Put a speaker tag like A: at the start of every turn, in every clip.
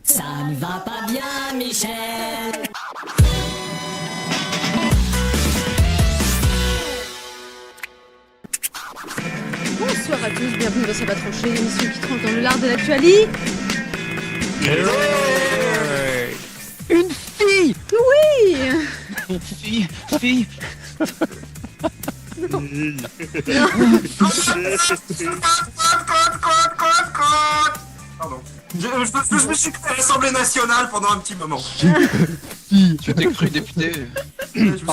A: Ça ne va pas bien, Michel.
B: Bonsoir à tous, bienvenue dans Ça va trancher, l'émission qui trempe dans le lard de l'actualité.
C: Une fille.
B: Oui.
C: Fille.
D: Pardon. Je me suis cru à l'Assemblée nationale pendant un petit moment.
C: Tu t'es cru député.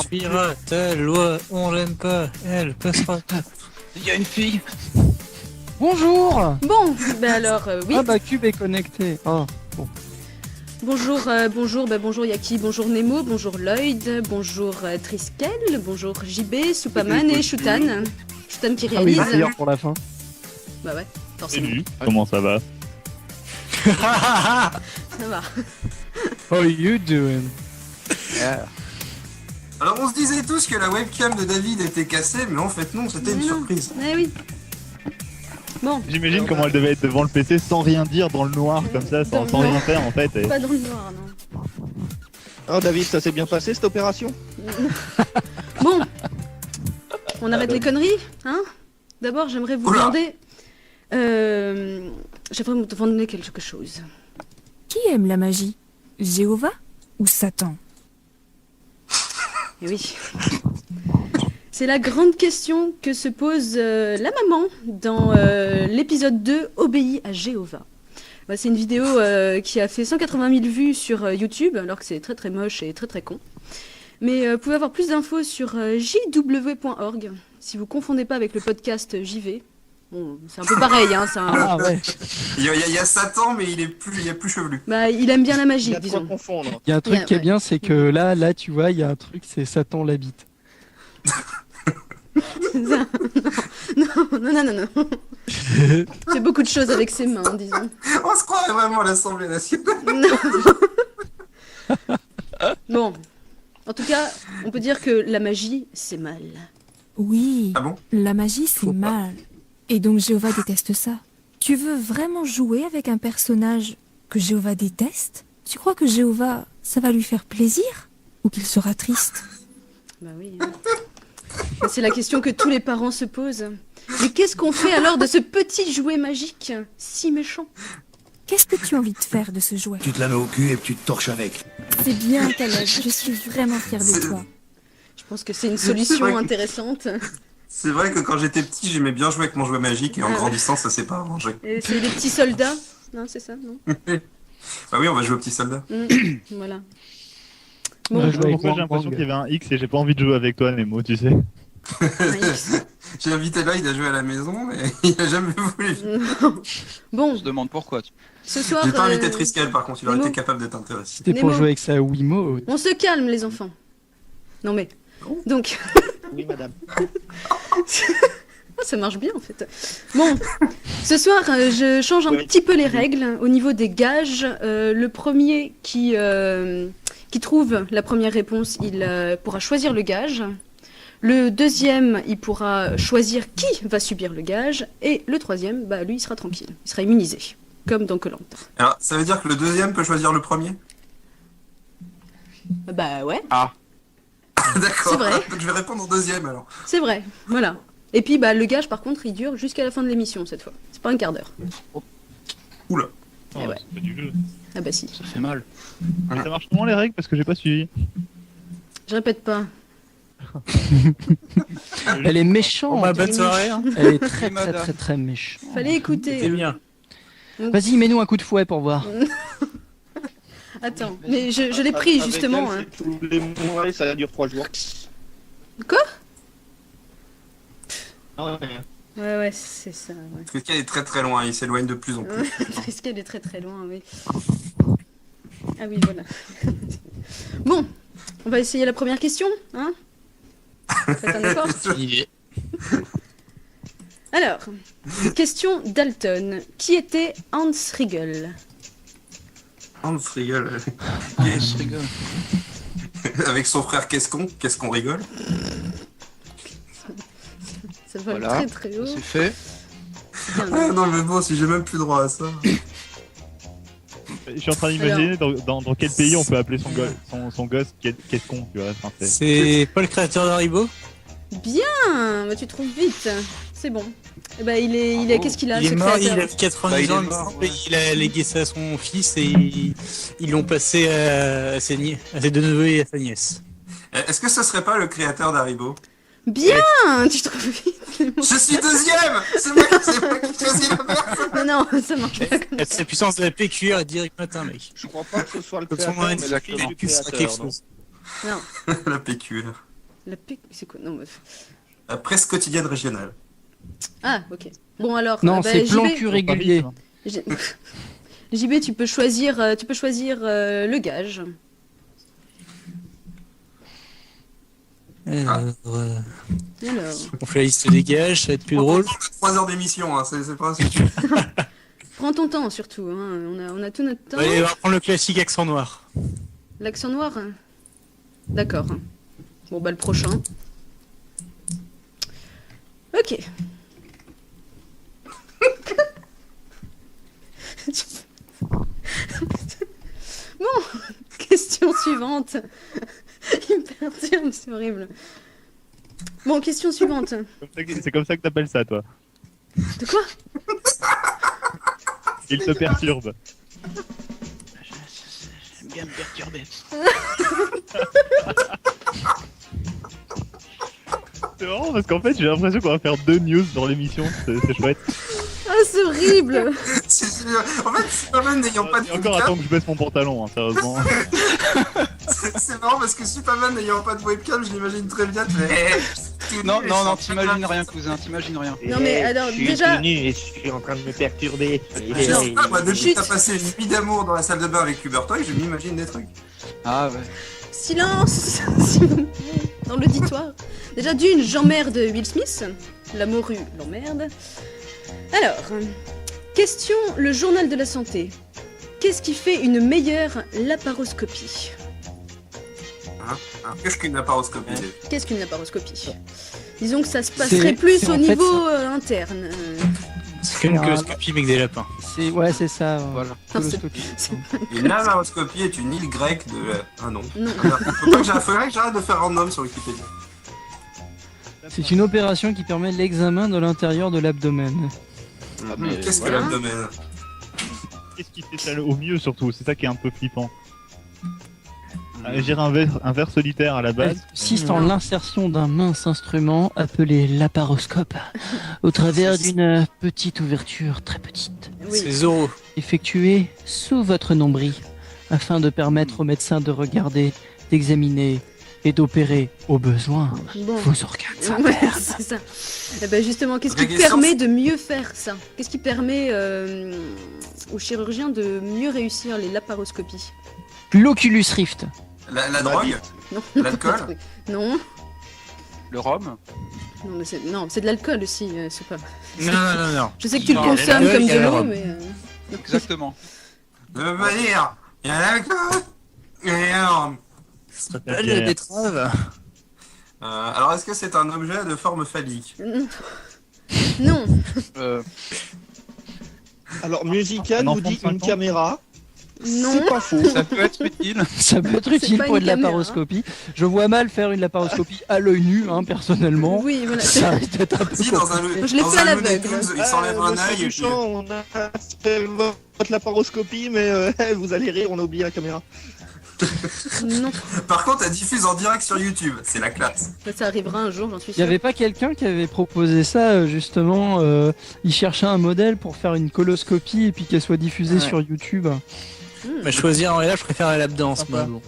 E: Pirate, loi, on l'aime pas, elle passera pas.
C: Il y a une fille. Bonjour.
B: Bon, alors, oui.
C: Ah bah Cube est connecté. Oh.
B: Bonjour, bonjour Yaki, bonjour Nemo, bonjour Lloyd, bonjour Triskel, bonjour JB, Soupaman et Shutan. Shutan qui
C: Ah oui,
B: réalise.
C: d'ailleurs pour la fin.
B: Bah ouais, forcément.
F: Salut, comment ça va?
B: Ça va.
C: How you doing?
D: Alors on se disait tous que la webcam de David était cassée, mais en fait non, c'était une
B: Mais non.
D: surprise.
B: Eh oui. Bon,
F: J'imagine comment elle devait être devant le PC sans rien dire dans le noir comme ça, sans rien faire en fait. Et...
B: pas dans le noir, non.
G: Oh David, ça s'est bien passé cette opération?
B: Bon, on arrête les conneries, hein? D'abord, j'aimerais vous
D: Oula.
B: demander... j'aimerais vous demander quelque chose.
H: Qui aime la magie? Jéhovah ou Satan?
B: Eh oui. C'est la grande question que se pose la maman dans l'épisode 2, Obéis à Jéhovah. Bah, c'est une vidéo qui a fait 180 000 vues sur YouTube, alors que c'est très très moche et très très con. Mais vous pouvez avoir plus d'infos sur jw.org, si vous confondez pas avec le podcast JV. Bon, c'est un peu pareil, hein.
C: Ah ouais.
D: Il y a Satan, mais il est plus chevelu.
B: Bah, il aime bien la
G: Il
B: magie,
G: y a de quoi
B: disons.
G: confondre.
C: Il y a un truc
B: Ouais,
C: qui est
B: ouais.
C: bien, c'est que là tu vois, il y a un truc, c'est Satan l'habite.
B: Non. Il fait beaucoup de choses avec ses mains, disons.
D: On se croirait vraiment à l'Assemblée nationale.
B: Bon, en tout cas, on peut dire que la magie, c'est mal.
H: Oui,
D: Ah bon?
H: la magie c'est
G: Faut pas.
H: mal. Et donc Jéhovah déteste ça. Tu veux vraiment jouer avec un personnage que Jéhovah déteste? Tu crois que Jéhovah, ça va lui faire plaisir? Ou qu'il sera triste?
B: Bah oui. Hein. Bah, c'est la question que tous les parents se posent. Mais qu'est-ce qu'on fait alors de ce petit jouet magique si méchant?
H: Qu'est-ce que tu as envie de faire de ce jouet?
I: Tu te la mets au cul et puis tu te torches avec.
H: C'est bien Caleb, je suis vraiment fière de
D: C'est-
H: toi.
B: Je pense que c'est une
D: C'est
B: solution
D: vrai que-
B: intéressante.
D: C'est vrai que quand j'étais petit, j'aimais bien jouer avec mon jouet magique et en
B: Ah ouais.
D: grandissant, ça s'est pas arrangé.
B: Et c'est les petits soldats. Non, c'est ça, non?
D: Bah oui, on va jouer aux petits soldats.
B: Voilà.
C: On
B: Bon,
C: va jouer avec
F: Moi j'ai l'impression
C: Wang.
F: qu'il y avait un X et j'ai pas envie de jouer avec toi Nemo, tu sais.
D: J'ai invité Lloyd à jouer à la maison, mais il a jamais voulu.
B: bon,
C: On se demande pourquoi.
B: ce soir,
D: J'ai pas invité Triskel par contre, il aurait
B: Nemo.
D: été capable d'être intéressé.
C: C'était pour
B: Nemo.
C: jouer avec sa Wiimote.
B: on se calme, les enfants. Non mais, donc,
G: Oui madame.
B: ça marche bien en fait. Bon, ce soir, je change un petit peu les règles au niveau des gages. Le premier qui trouve la première réponse, il pourra choisir le gage. Le deuxième, il pourra choisir qui va subir le gage. Et le troisième, bah lui, il sera tranquille. Il sera immunisé, comme dans Koh-Lanta.
D: Alors, ça veut dire que le deuxième peut choisir le premier?
B: Bah ouais,
D: D'accord.
B: C'est vrai.
D: Donc je vais répondre au deuxième alors.
B: c'est vrai, voilà. Et puis bah le gage, par contre, il dure jusqu'à la fin de l'émission cette fois. C'est pas un quart d'heure.
D: Oula.
B: Eh ouais.
F: C'est pas du jeu.
B: Ah bah si.
C: Ça fait mal.
F: Mais ça marche comment les règles parce que j'ai pas suivi.
B: Je répète pas.
C: Elle est méchante.
E: Bon bah bonne soirée, hein.
C: Elle est très méchante.
B: Fallait
E: C'est
B: écouter.
E: bien.
C: Vas-y, mets-nous un coup de fouet pour voir.
B: Attends, mais je l'ai pris
G: Avec
B: justement.
G: elle,
B: Hein.
G: c'est tous les mois et ça dure 3 jours.
B: Quoi?
G: Ah ouais.
B: Ouais, c'est ça. Ouais.
D: Triskel est très très loin, il s'éloigne de plus en plus.
B: Triskel est très très loin, oui. Ah oui, voilà. Bon, on va essayer la première question, hein? Faites un effort. Alors, question Dalton. Qui était Hans Riegel?
D: Hans rigole.
C: Je rigole.
D: Avec son frère qu'est-ce qu'on rigole?
B: Ça vole
C: Voilà,
B: très très haut.
C: c'est fait.
B: Bien,
D: Ah non mais bon, si j'ai même plus droit à ça.
F: Je suis en train d'imaginer dans quel pays on peut appeler son gosse qu'est-ce con, tu vois. Enfin,
E: C'est pas le créateur d'Haribo?
B: Bien, bah, tu trouves vite. C'est bon. Et bah, il est qu'est-ce qu'il a
E: Il
B: ce
E: est mort, il
B: créateur
E: a 90 ans, il a légué ça à son fils et ils l'ont passé à ses deux neveux et à sa nièce.
D: Est-ce que ce serait pas le créateur d'Haribo?
B: Bien, tu trouves vite.
D: Je suis deuxième. C'est moi qui choisis la personne.
B: Non, ça marche pas comme
E: Avec sa puissance de la PQR et direct matin, mec.
G: Je crois pas que ce soit le
E: Comme son
G: créateur,
E: nom
G: mais
E: l'indique,
G: la fille du
E: ça sera
G: créateur,
E: quelque
G: non
E: chose.
B: Non,
D: La PQ.
B: la P, c'est quoi? Non, bref.
D: La presse quotidienne régionale.
B: Ah, ok. Bon alors,
C: Non,
B: bah,
C: c'est plan
B: JB,
C: cul régulier.
B: J- JB, tu peux choisir le gage.
E: Alors,
B: Alors,
E: on fait la liste des gages, ça va être plus drôle.
D: 3 heures d'émission, hein, c'est pas...
B: prends ton temps surtout. Hein. On a tout notre temps.
E: Allez, on va prendre le classique accent noir.
B: L'accent noir. D'accord. Bon bah le prochain. Ok. Bon, question suivante. Il me perturbe, c'est horrible. Bon, question suivante.
F: C'est comme ça que t'appelles ça, toi.
B: De quoi?
F: Il te perturbe.
C: J'aime bien me perturber.
F: C'est marrant parce qu'en fait, j'ai l'impression qu'on va faire 2 news dans l'émission. C'est chouette.
B: Ah, c'est horrible.
D: En fait, Superman n'ayant pas de
F: Et encore,
D: webcam,
F: attends que je baisse mon pantalon, hein, sérieusement.
D: c'est marrant parce que Superman n'ayant pas de webcam, je l'imagine très bien.
C: Non, non, non, t'imagines rien, cousin, t'imagines rien.
B: Non mais alors déjà,
G: et je suis en train de me perturber.
D: Moi, depuis
B: Chut.
D: que t'as passé une nuit d'amour dans la salle de bain avec Hubertoy, je m'imagine des trucs.
C: Ah ouais.
B: silence s'il vous plaît, dans l'auditoire. Déjà d'une, j'emmerde Will Smith. La morue l'emmerde. Alors, question, le journal de la santé. Qu'est-ce qui fait une meilleure laparoscopie?
D: Qu'est-ce qu'une laparoscopie?
B: Qu'est-ce qu'une laparoscopie? Disons que ça se passerait plus
C: c'est
B: au
C: en fait
B: niveau interne.
E: C'est qu'une coloscopie avec des lapins.
C: Ouais, c'est ça.
E: Voilà.
C: Coloscopie.
D: Une laparoscopie est une île grecque de... Ah non.
B: Non.
D: Faudrait que j'arrête de faire random sur Wikipédia.
C: C'est une opération qui permet l'examen de l'intérieur de l'abdomen.
D: Qu'est-ce que
B: voilà.
D: l'abdomen?
F: Qu'est-ce qui fait ça au mieux, surtout? C'est ça qui est un peu flippant. Gérer un verre solitaire à la
C: Elle
F: base.
C: consiste en l'insertion d'un mince instrument appelé laparoscope au travers d'une petite ouverture très petite,
B: Oui.
E: C'est Zoro.
C: effectuée sous votre nombril afin de permettre au médecin de regarder, d'examiner et d'opérer au besoin
B: Bon.
C: vos organes
B: Ouais,
C: internes.
B: c'est ça. Et ben justement, qu'est-ce qui
D: Vraie question,
B: permet de mieux faire ça? Qu'est-ce qui permet aux chirurgiens de mieux réussir les laparoscopies?
C: L'Oculus Rift.
D: La drogue?
B: Non.
D: L'alcool?
B: Non.
C: Le rhum.
B: Non, mais c'est de l'alcool aussi, c'est pas.
E: Non, non, non, non.
B: Je sais que tu le
E: Non,
B: consommes
E: l'alcool,
B: comme
E: il y a
B: de
E: le
B: l'eau,
E: rhum.
B: mais.
C: Exactement.
D: De manière, il y a l'alcool. Et alors,
E: Ça s'appelle la betterave.
D: alors, est-ce que c'est un objet de forme phallique?
B: Non.
G: Alors, Musica
F: Un
G: nous
F: enfant de
G: dit
F: 5
G: une
F: ans.
G: caméra.
B: Non.
G: C'est pas faux.
C: Ça peut être utile. Ça peut être utile
B: pas
C: pour
B: une
C: une
B: caméra.
C: laparoscopie. Je vois mal faire une laparoscopie à l'œil nu, hein, personnellement.
B: Oui, voilà.
C: Ça risque d'être un peu
D: Si, dans un
B: Je l'ai
D: dans
B: fait à
D: un
B: l'aveugle.
D: Looney Tunes, il s'enlève un
G: Monsieur
D: œil et puis...
G: Duchamp, on a fait votre laparoscopie, mais vous allez rire, on a oublié la caméra.
B: Non.
D: Par contre, elle diffuse en direct sur YouTube, c'est la classe.
B: Ça arrivera un jour, j'en suis
C: Il y
B: sûre.
C: avait pas quelqu'un qui avait proposé ça, justement, il cherchait un modèle pour faire une coloscopie et puis qu'elle soit diffusée
E: Ouais.
C: sur YouTube.
E: Bah, choisir en là, je préfère la lap dance,
F: Sympa.
E: moi.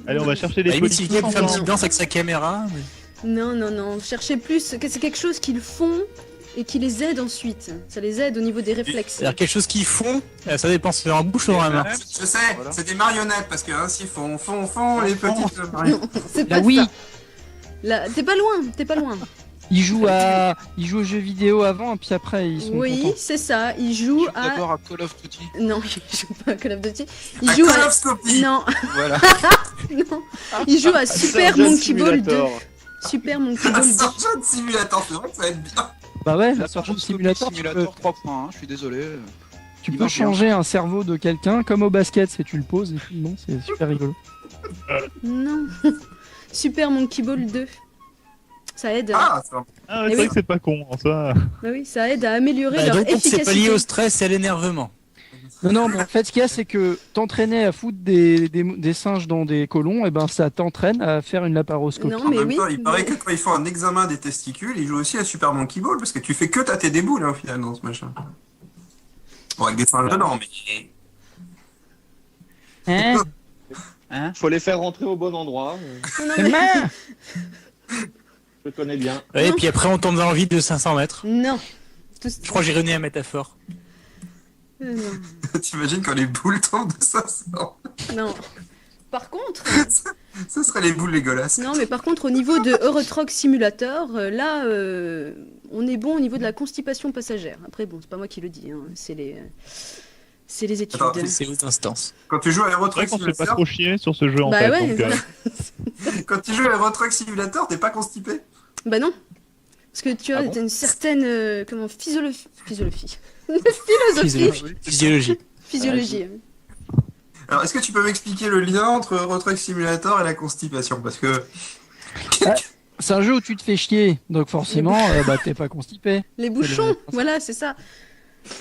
F: Allez, on va chercher les
E: Bah, limite, si quelqu'un fait une
F: solutions.
E: petite danse avec sa caméra. mais-
B: Non. Cherchez plus. Que c'est quelque chose qu'ils font et qui les aide ensuite. Ça les aide au niveau des réflexes.
E: C'est-à-dire quelque chose qu'ils font, ça dépend si c'est en bouche ou en main.
D: Je sais, c'est des marionnettes, parce que ainsi font les petites marionnettes.
B: Non, c'est
C: Là,
B: pas
C: oui,
B: ça. Là, t'es pas loin.
C: ils jouent aux jeux vidéo avant et puis après ils sont
B: Oui,
C: contents.
B: c'est ça. Ils jouent à.
C: D'abord à Call of Duty.
B: Non, ils jouent pas à Call of Duty. Ils
D: La
B: jouent à.
D: coloscopie.
B: Non,
C: Voilà.
B: non. Ils jouent à Super
G: Surgeon
B: Monkey Ball 2.
G: Simulator.
B: Super Monkey
D: Un
B: Ball 2.
D: Surgeon Simulator, c'est vrai que ça va être bien.
C: Bah ouais, la
J: La
C: Surgeon
J: Simulator
C: Simulator, tu peux...
J: 3.1, je suis désolé.
C: Tu
G: Il
C: peux
G: marche bien.
C: changer un cerveau de quelqu'un comme au basket, c'est tu le poses et puis non, c'est super rigolo.
B: Non. Super Monkey Ball 2. Ça aide.
D: Ah, ça va.
F: Ah ouais,
B: Eh
F: c'est
B: oui.
F: vrai que c'est pas con en soi.
B: Bah oui, ça aide à améliorer leur
E: Donc c'est
B: efficacité.
E: pas lié au stress et à l'énervement.
C: Non, mais en fait, ce qu'il y a, c'est que t'entraîner à foutre des singes dans des colons, et ben ça t'entraîne à faire une laparoscopie.
B: Non,
D: En
B: mais
D: même
B: oui.
D: temps, il paraît que quand ils font un examen des testicules, ils jouent aussi à Super Monkey Ball parce que tu fais que tâter des boules, hein, au final, dans ce machin. Bon, avec des singes dedans, mais.
C: Hein
G: Faut les faire rentrer au bon endroit.
B: Non,
C: C'est
B: mais-
C: marrant.
G: Je connais bien.
E: Ouais, et puis après on tombe dans le vide de 500 mètres.
B: Non.
E: Je crois que j'ai rené la métaphore.
B: Non.
D: T'imagines quand les boules tombent de 500?
B: Non. Par contre,
D: Ça serait les boules dégueulasses.
B: non, mais par contre, au niveau de Euro Truck Simulator, là, on est bon au niveau de la constipation passagère. Après, bon, c'est pas moi qui le dis, hein, c'est les études.
D: Attends,
E: C'est aux instances.
D: Quand tu joues à Euro
F: C'est vrai
D: Truck
F: qu'on se fait pas
D: Simulator,
F: trop chier sur ce jeu en
B: Bah
F: fait.
B: ouais,
F: donc,
B: voilà.
D: quand tu joues à Euro Truck Simulator, t'es pas constipé?
B: Bah non. Parce que tu as
G: Ah bon
B: une certaine philosophie.
E: Physiologie.
B: Physiologie.
D: Alors, est-ce que tu peux m'expliquer le lien entre Euro Truck Simulator et la constipation? Parce que.
C: C'est un jeu où tu te fais chier, donc forcément, bah t'es pas constipé.
B: Les bouchons, voilà, c'est ça.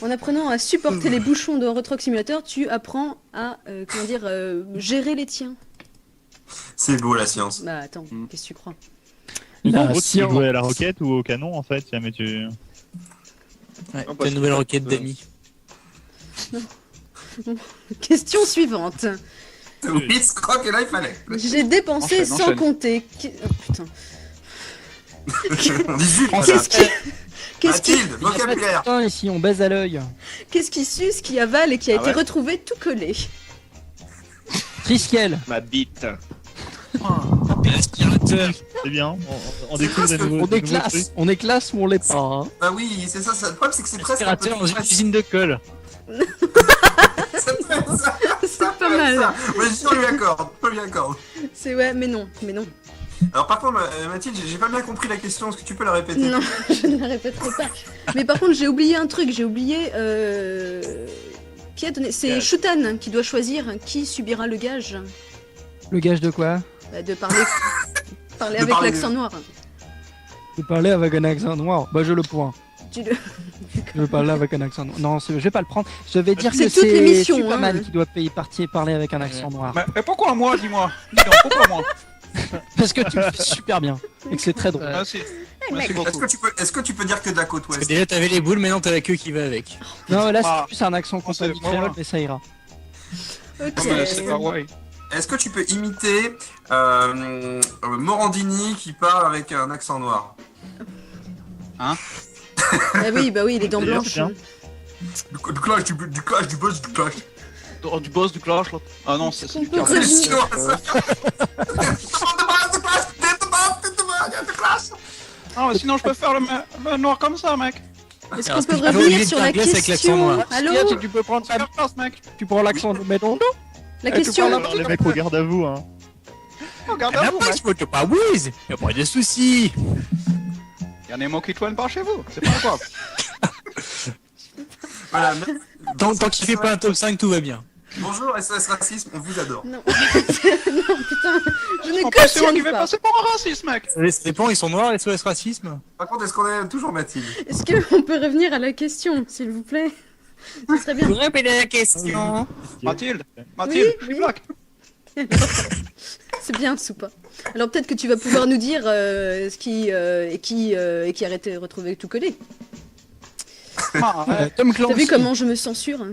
B: En apprenant à supporter les bouchons de Euro Truck Simulator, tu apprends à gérer les tiens.
D: C'est beau la science.
B: Bah attends, qu'est-ce que tu crois?
F: en
C: La
F: gros, tu
C: science.
F: jouais à la roquette ou au canon en fait, si jamais tu.
E: Ouais,
G: Non,
E: t'as une nouvelle requête d'amis.
B: Question suivante.
D: Oui, ce croc et là il fallait.
B: J'ai dépensé
G: Enchaîne,
B: sans
G: enchaîne.
B: compter. Oh, putain.
D: On dit vite, madame.
B: Qu'est-ce qui... Qu'est-ce qui...
D: Mathilde, vocabulaire.
C: Putain, ici on baise à l'œil.
B: Qu'est-ce qui suce, qui avale et qui a
G: Ah
B: été
G: ouais
B: retrouvé tout collé?
C: Triskel.
G: Ma bite.
E: L'aspirateur.
F: C'est bien, on découvre des nouveaux
C: On est
F: des nouveaux trucs.
C: classe. On est classe ou on l'est pas. Hein.
D: Bah oui, c'est ça. Le problème, c'est que c'est presque. un peu
E: L'aspirateur dans une
D: stress.
E: usine de colle.
D: Ça peut être ça.
B: C'est pas mal.
D: Ouais, on lui accorde. On lui accorde.
B: C'est ouais, mais non, mais non.
D: Alors, par contre, Mathilde, j'ai pas bien compris la question. Est-ce que tu peux la répéter?
B: Non, je ne la répéterai pas. Mais par contre, j'ai oublié un truc. J'ai oublié. Qui a donné? C'est Shutan qui doit choisir qui subira le gage.
C: Le gage de quoi?
B: Bah, de parler, parler
D: De
B: avec
D: parler-
B: l'accent noir.
C: De parler avec un accent noir. Bah je le prends.
B: Tu le-
C: Je vais parler avec un accent noir. Non, je vais pas le prendre. Je vais dire
B: C'est
C: que
B: toute
C: c'est
B: l'émission,
C: Superman
B: hein.
C: qui doit parler avec un accent noir.
J: Mais pourquoi moi, dis-moi? Dis donc, pourquoi moi?
C: Parce que tu le fais super bien. Et que c'est très drôle.
J: Merci.
B: mec.
J: Merci beaucoup.
D: Est-ce que tu peux dire que de la côte
E: Parce que
D: ouest?
E: déjà t'avais les boules, maintenant t'as la queue qui va avec.
C: Non, là
J: Ah.
C: c'est plus un accent
J: Français,
C: compagnie
J: voilà.
C: créole, mais ça ira.
B: Ok.
J: Non, mais c'est pas vrai.
D: Est-ce que tu peux imiter Morandini qui parle avec un accent noir?
B: Ah oui, bah oui, les dents
F: D'ailleurs,
B: blanches.
F: bien.
D: Du clash, du boss, du clash.
J: Oh, du boss, du clash, là. Ah non, c'est du
B: peut
J: carnet.
B: revenir.
D: C'est sûr, ça.
J: Ah, mais sinon, je peux faire le noir comme ça, mec.
B: Est-ce
E: Alors,
B: qu'on peut
E: est-ce que tu peux
B: revenir
E: enlever
B: sur
E: ta
B: la
E: glace avec l'accent
B: question?
E: noir
B: Allô?
C: Regarde, tu peux prendre
J: C'est la place, mec.
C: tu prends l'accent de Médondo.
B: La
C: tu
B: question.
C: parles
F: Alors, les mecs, regarde à vous, hein.
J: Regarde
E: Ah,
J: à vous,
E: pas,
J: mec.
E: je peux te pas whiz. Y'a pas de soucis.
J: Y'a des mots qui tournent par chez vous. C'est pas grave.
D: Voilà,
E: Tant qu'il fait pas un top 5, tout va bien.
D: bonjour SOS Racisme, on vous adore.
B: Non. non, putain, je ne
J: En plus, c'est moi qui
B: cautionne
J: vais
B: pas.
J: passer pour un raciste, mec.
E: Ça dépend, ils sont noirs, les SOS racisme.
D: Par contre, est-ce qu'on est toujours Mathilde?
B: Est-ce qu'on peut revenir à la question, s'il vous plaît? Ce serait bien.
E: répétez la question.
J: Mathilde, Mathilde, je
B: oui.
J: suis black.
B: C'est bien, Soupa. Alors peut-être que tu vas pouvoir nous dire ce qui a été retrouvé tout collé.
J: Ah, ouais.
C: Tom
B: T'as
C: Clancy.
B: vu comment je me censure?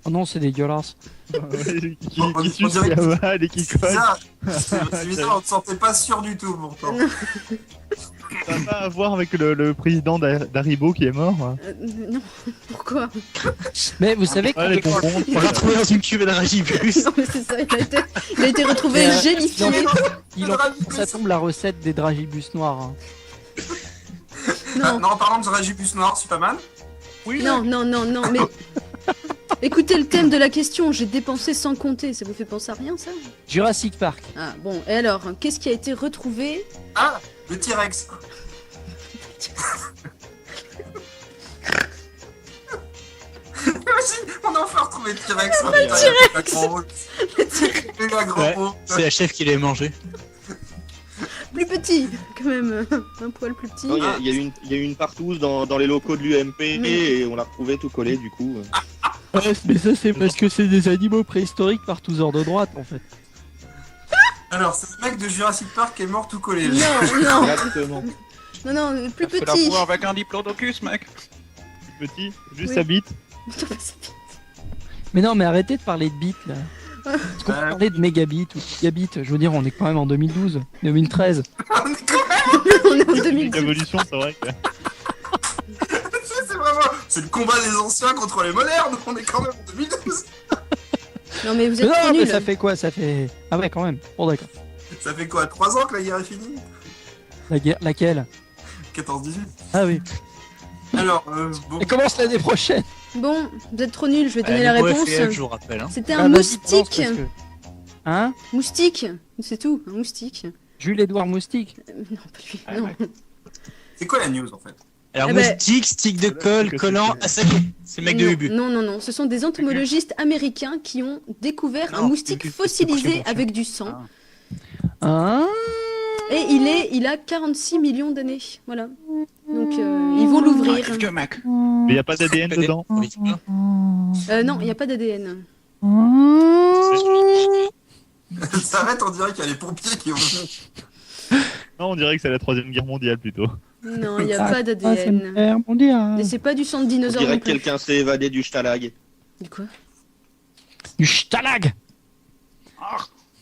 C: Oh non, c'est dégueulasse.
F: Qui suce, qui avale et qui
D: C'est
F: colle.
D: bizarre, c'est bizarre, on ne sentait pas sûr du tout pourtant.
F: Ça n'a pas à voir avec le président d'Haribo qui est mort. Hein.
B: Non, pourquoi?
C: Mais vous savez
F: Ouais, les bonbons.
E: On l'a retrouvé dans une cuvée de Ragibus.
B: Non mais c'est ça, il a été retrouvé
C: Mais,
B: gélifié.
C: il en ça tombe la recette des dragibus noirs. Hein.
B: Non,
D: Non, en parlant de Ragibus Noir, Superman.
J: Oui,
B: non, non, non, non, mais... Écoutez le thème de la question, j'ai dépensé sans compter, ça vous fait penser à rien ça?
C: Jurassic Park.
B: Ah bon, et alors, qu'est-ce qui a été retrouvé?
D: Ah, le T-Rex. Imagine, On a enfin retrouvé le T-Rex. Le T-Rex. Le gros.
E: C'est la chef qui l'a mangé.
B: Plus petit, quand même. Un poil plus petit.
G: Il y a eu une partouze dans les locaux de l'UMP et on l'a retrouvé tout collé du coup.
C: Ouais, mais ça c'est parce que c'est des animaux préhistoriques par tous ordres de droite en fait.
D: Alors, c'est le mec de Jurassic Park qui est mort tout collé.
B: Non,
G: Exactement.
B: non, plus
J: Faut la
B: petit.
J: voir avec un diplodocus, mec.
F: Petit, juste
B: Oui.
F: sa bite.
C: Mais non, mais arrêtez de parler de bits là. Est-ce qu'on peut parler de mégabits ou de gigabits? Je veux dire, on est quand même en 2012, 2013.
B: On est en 2010.
F: L'évolution, c'est vrai que.
D: C'est vraiment. C'est le combat des anciens contre les modernes. On est quand même en 2012.
B: Non, mais vous
C: Mais
B: êtes
C: non,
B: trop
C: mais
B: nuls.
C: ça fait quoi? Ça fait. Ah ouais, quand même. Bon, d'accord.
D: Ça fait quoi, 3 ans que la guerre est finie?
C: La guerre, laquelle?
D: 14-18.
C: Ah oui.
D: Alors, bon.
C: Elle commence l'année prochaine.
B: Bon, vous êtes trop nuls, je vais donner la réponse.
E: je vous rappelle. Hein.
B: C'était
C: Ah,
B: un
C: vas-y,
B: moustique.
C: pense, parce que- Hein?
B: Moustique, c'est tout, un moustique.
C: Jules-Édouard Moustique.
B: Non, pas lui,
J: Ah,
B: non.
J: ouais.
D: C'est quoi la news en fait?
E: Alors,
B: Eh ben-
E: moustique, stick de colle, collant, assailli. C'est le mec de
B: Non,
E: Ubu.
B: non, ce sont des entomologistes américains qui ont découvert un
E: Non,
B: moustique
E: Ubu,
B: fossilisé
E: c'est
B: avec du sang.
C: Hein?
B: Et il a 46 millions d'années, voilà. Donc ils vont l'ouvrir.
J: Quelques mecs.
F: Mais y a pas d'ADN dedans.
B: Non, il n'y a pas d'ADN.
D: Ça arrête, on dirait qu'il y a les pompiers qui ont.
F: Non, on dirait que c'est la 3ème guerre mondiale plutôt.
B: Non, il n'y a pas d'ADN. Et c'est pas du sang de
G: On
B: dinosaure
G: dirait
B: non
G: que
B: plus.
G: quelqu'un s'est évadé du stalag.
B: Du quoi?
C: Du Stalag.